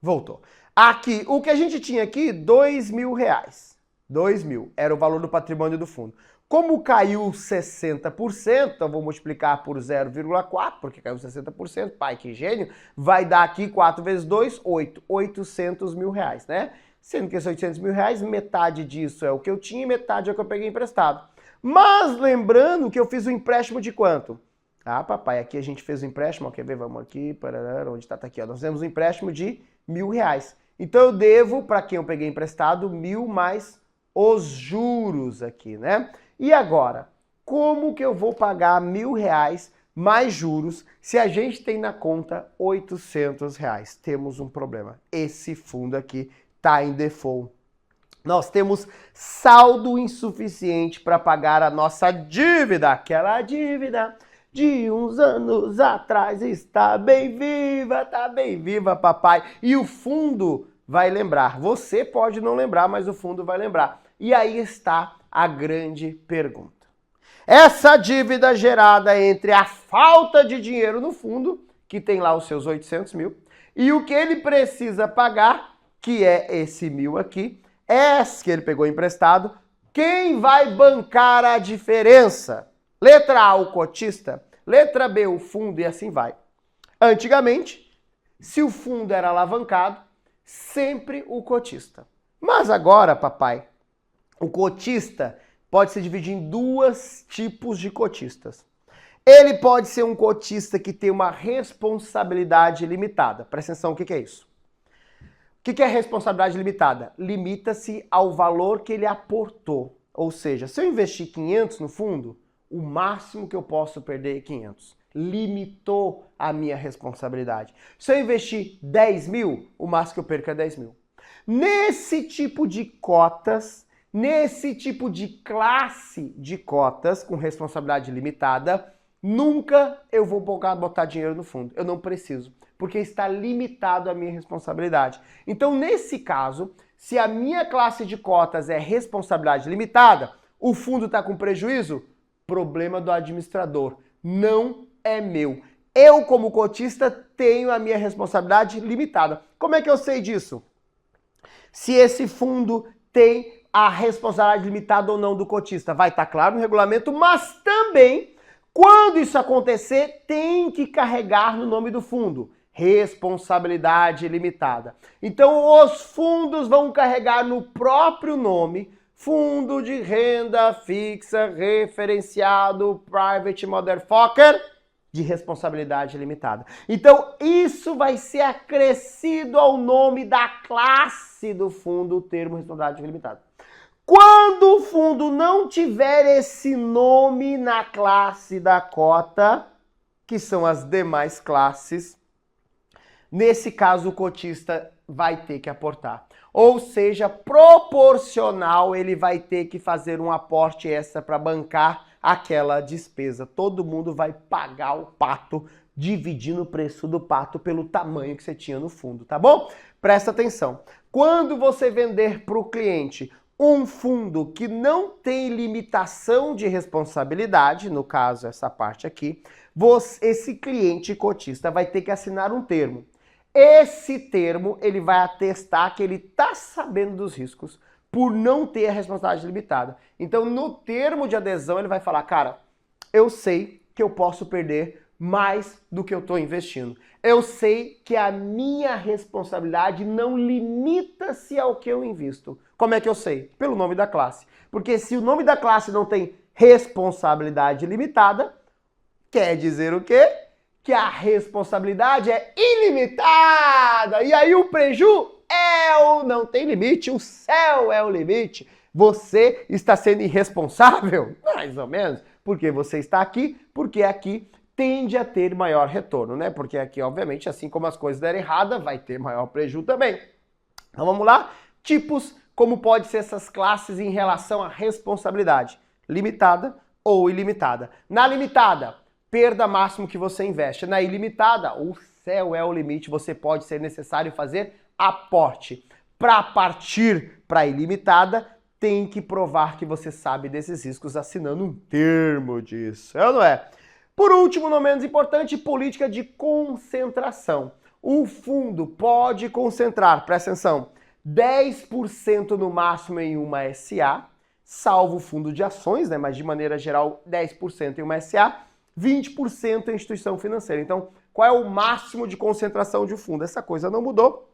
Voltou. Aqui, o que a gente tinha aqui, R$2.000. 2.000 era o valor do patrimônio do fundo. Como caiu 60%, então vou multiplicar por 0,4, porque caiu 60%, pai, que gênio, vai dar aqui 4 vezes 2, 8, R$800 mil, né? Sendo que esses R$800 mil, metade disso é o que eu tinha e metade é o que eu peguei emprestado. Mas lembrando que eu fiz um empréstimo de quanto? Ah, papai, aqui a gente fez um empréstimo, quer ver? Vamos aqui, onde está? Tá aqui, ó. Nós fizemos um empréstimo de R$1.000. Então eu devo, para quem eu peguei emprestado, 1.000 mais os juros aqui, né? E agora, como que eu vou pagar R$1.000 mais juros se a gente tem na conta R$800? Temos um problema. Esse fundo aqui está em default. Nós temos saldo insuficiente para pagar a nossa dívida. Aquela dívida de uns anos atrás está bem viva, papai. E o fundo vai lembrar. Você pode não lembrar, mas o fundo vai lembrar. E aí está a grande pergunta. Essa dívida gerada entre a falta de dinheiro no fundo, que tem lá os seus 800 mil, e o que ele precisa pagar, que é esse 1.000 aqui, esse que ele pegou emprestado, quem vai bancar a diferença? Letra A, o cotista, letra B, o fundo e assim vai. Antigamente, se o fundo era alavancado, sempre o cotista. Mas agora, papai, o cotista pode se dividir em dois tipos de cotistas. Ele pode ser um cotista que tem uma responsabilidade limitada. Presta atenção, o que é isso? O que é responsabilidade limitada? Limita-se ao valor que ele aportou. Ou seja, se eu investir 500 no fundo, o máximo que eu posso perder é 500. Limitou a minha responsabilidade. Se eu investir 10 mil, o máximo que eu perco é 10 mil. Nesse tipo de cotas, nesse tipo de classe de cotas com responsabilidade limitada, nunca eu vou botar dinheiro no fundo. Eu não preciso, porque está limitado a minha responsabilidade. Então, nesse caso, se a minha classe de cotas é responsabilidade limitada, o fundo está com prejuízo, problema do administrador, não é meu. Eu, como cotista, tenho a minha responsabilidade limitada. Como é que eu sei disso? Se esse fundo tem a responsabilidade limitada ou não do cotista, vai estar claro no regulamento, mas também, quando isso acontecer, tem que carregar no nome do fundo. Responsabilidade limitada. Então, os fundos vão carregar no próprio nome Fundo de Renda Fixa Referenciado Private Motherfucker de responsabilidade limitada. Então, isso vai ser acrescido ao nome da classe do fundo, o termo responsabilidade limitada. Quando o fundo não tiver esse nome na classe da cota, que são as demais classes, nesse caso o cotista vai ter que aportar. Ou seja, proporcional, ele vai ter que fazer um aporte extra para bancar aquela despesa. Todo mundo vai pagar o pato, dividindo o preço do pato pelo tamanho que você tinha no fundo, tá bom? Presta atenção. Quando você vender para o cliente um fundo que não tem limitação de responsabilidade, no caso essa parte aqui, esse cliente cotista vai ter que assinar um termo. Esse termo, ele vai atestar que ele está sabendo dos riscos por não ter a responsabilidade limitada. Então, no termo de adesão, ele vai falar, cara, eu sei que eu posso perder mais do que eu estou investindo. Eu sei que a minha responsabilidade não limita-se ao que eu invisto. Como é que eu sei? Pelo nome da classe. Porque se o nome da classe não tem responsabilidade limitada, quer dizer o quê? Que a responsabilidade é ilimitada. E aí o preju não tem limite, o céu é o limite. Você está sendo irresponsável? Mais ou menos. Porque você está aqui, porque aqui tende a ter maior retorno, né? Porque aqui, obviamente, assim como as coisas derem errada, vai ter maior preju também. Então vamos lá? Tipos, como pode ser essas classes em relação à responsabilidade. Limitada ou ilimitada. Na limitada, perda máximo que você investe. Na ilimitada, o céu é o limite, você pode ser necessário fazer aporte. Para partir para a ilimitada, tem que provar que você sabe desses riscos assinando um termo disso, é ou não é? Por último, não menos importante, política de concentração. O fundo pode concentrar, presta atenção, 10% no máximo em uma SA, salvo o fundo de ações, né? Mas de maneira geral, 10% em uma SA, 20% em instituição financeira. Então, qual é o máximo de concentração de um fundo? Essa coisa não mudou.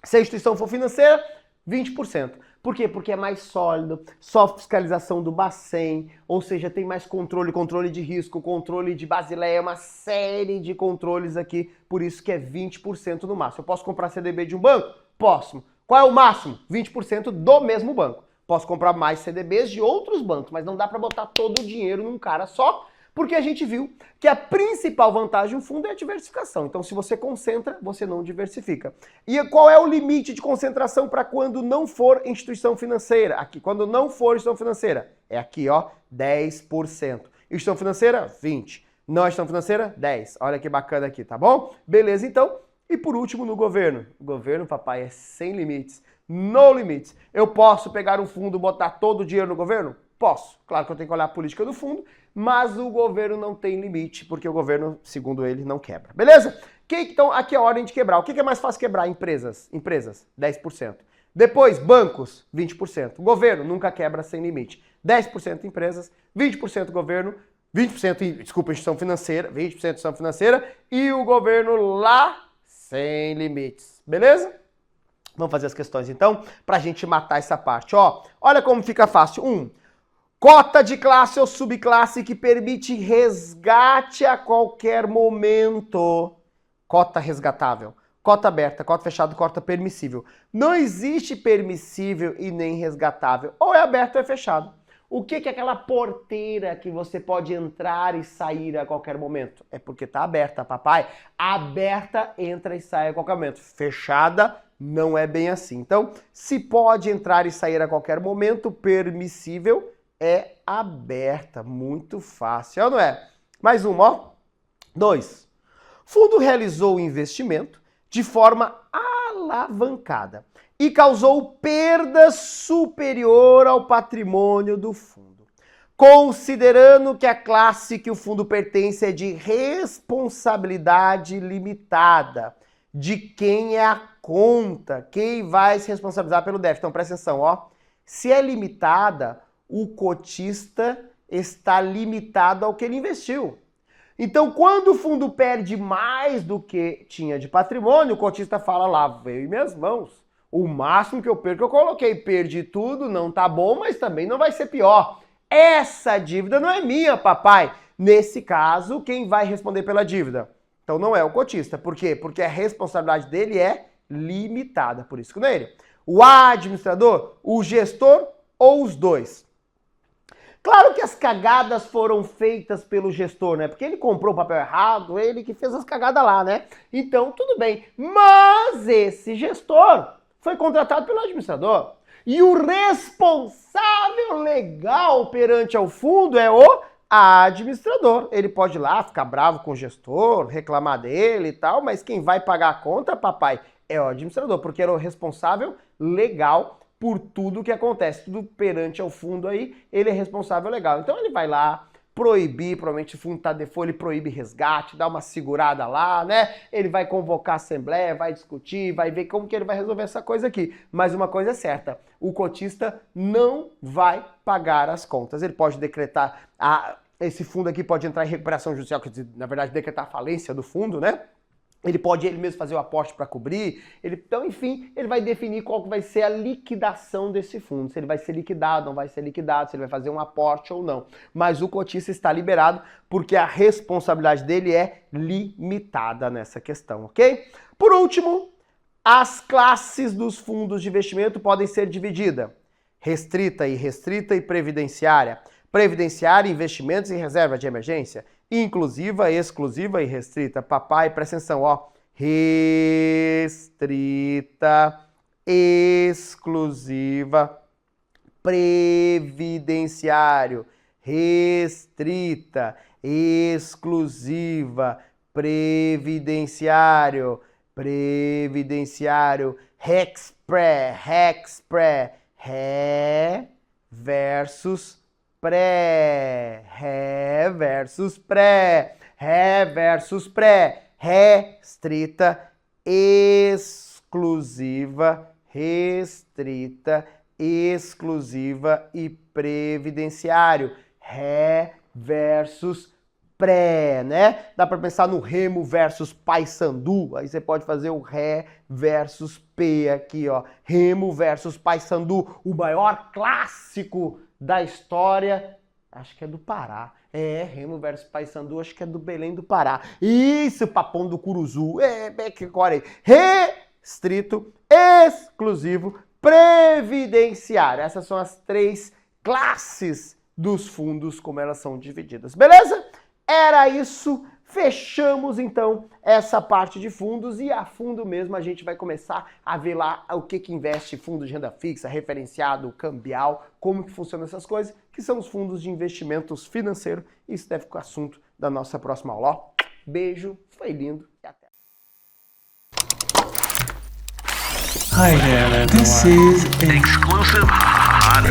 Se a instituição for financeira, 20%. Por quê? Porque é mais sólido, sofre fiscalização do Bacen, ou seja, tem mais controle de risco, controle de Basileia, uma série de controles aqui, por isso que é 20% no máximo. Eu posso comprar CDB de um banco? Posso. Qual é o máximo? 20% do mesmo banco. Posso comprar mais CDBs de outros bancos, mas não dá para botar todo o dinheiro num cara só, porque a gente viu que a principal vantagem de um fundo é a diversificação. Então, se você concentra, você não diversifica. E qual é o limite de concentração para quando não for instituição financeira? Aqui, quando não for instituição financeira, é aqui, ó, 10%. Instituição financeira, 20%. Não instituição financeira, 10%. Olha que bacana aqui, tá bom? Beleza, então. E por último, no governo. O governo, papai, é sem limites. No limites. Eu posso pegar um fundo e botar todo o dinheiro no governo? Posso. Claro que eu tenho que olhar a política do fundo, mas o governo não tem limite, porque o governo, segundo ele, não quebra. Beleza? Então, aqui é a ordem de quebrar. O que é mais fácil quebrar? Empresas, 10%. Depois, bancos, 20%. O governo nunca quebra sem limite. 10% empresas, 20% governo, 20%, desculpa, instituição financeira, 20% instituição financeira e o governo lá sem limites. Beleza? Vamos fazer as questões então, pra gente matar essa parte. Ó, olha como fica fácil. Cota de classe ou subclasse que permite resgate a qualquer momento. Cota resgatável. Cota aberta, cota fechada, cota permissível. Não existe permissível e nem resgatável. Ou é aberto ou é fechado. O que é aquela porteira que você pode entrar e sair a qualquer momento? É porque tá aberta, papai. Aberta, entra e sai a qualquer momento. Fechada, não é bem assim. Então, se pode entrar e sair a qualquer momento, permissível é aberta. Muito fácil, ou não é? Mais uma, ó. 2. Fundo realizou o investimento de forma alavancada e causou perda superior ao patrimônio do fundo. Considerando que a classe que o fundo pertence é de responsabilidade limitada, de quem é a conta, quem vai se responsabilizar pelo déficit. Então presta atenção, ó. Se é limitada, o cotista está limitado ao que ele investiu. Então, quando o fundo perde mais do que tinha de patrimônio, o cotista fala lá, veio em minhas mãos. O máximo que eu perco, eu coloquei. Perdi tudo, não tá bom, mas também não vai ser pior. Essa dívida não é minha, papai. Nesse caso, quem vai responder pela dívida? Então não é o cotista. Por quê? Porque a responsabilidade dele é limitada. Por isso que não é ele. O administrador, o gestor ou os dois? Claro que as cagadas foram feitas pelo gestor, né? Porque ele comprou o papel errado, ele que fez as cagadas lá, né? Então, tudo bem. Mas esse gestor foi contratado pelo administrador. E o responsável legal perante ao fundo é o administrador. Ele pode ir lá ficar bravo com o gestor, reclamar dele e tal, mas quem vai pagar a conta, papai, é o administrador, porque era o responsável legal por tudo que acontece, tudo perante ao fundo aí, ele é responsável legal. Então ele vai lá proibir, provavelmente o fundo tá default, ele proíbe resgate, dá uma segurada lá, né? Ele vai convocar a assembleia, vai discutir, vai ver como que ele vai resolver essa coisa aqui. Mas uma coisa é certa, o cotista não vai pagar as contas. Ele pode decretar, esse fundo aqui pode entrar em recuperação judicial, quer dizer, na verdade decretar a falência do fundo, né? Ele pode ele mesmo fazer o aporte para cobrir. Então, enfim, ele vai definir qual que vai ser a liquidação desse fundo. Se ele vai ser liquidado, não vai ser liquidado, se ele vai fazer um aporte ou não. Mas o cotista está liberado porque a responsabilidade dele é limitada nessa questão, ok? Por último, as classes dos fundos de investimento podem ser divididas. Restrita, irrestrita e previdenciária. Previdenciária, investimentos e reserva de emergência. Inclusiva, exclusiva e restrita. Papai, presta atenção, ó. Restrita, exclusiva, previdenciário. Restrita, exclusiva, previdenciário. Previdenciário. Rexpre, ré versus pré, ré versus pré, ré versus pré, restrita, exclusiva, restrita, exclusiva e previdenciário, ré versus pré, né? Dá para pensar no Remo versus Paysandu, aí você pode fazer o ré versus P aqui, ó, Remo versus Paysandu, o maior clássico da história, acho que é do Pará. Remo versus Paysandu, acho que é do Belém do Pará. Isso, Papão do Curuzu. Que agora aí. Restrito, exclusivo, previdenciário. Essas são as 3 classes dos fundos, como elas são divididas. Beleza? Era isso. Fechamos, então, essa parte de fundos e a fundo mesmo a gente vai começar a ver lá o que investe fundo de renda fixa, referenciado, cambial, como que funcionam essas coisas, que são os fundos de investimentos financeiros. Isso deve ficar o assunto da nossa próxima aula. Ó, beijo, foi lindo e até. Hi there, this is Exclusive hot.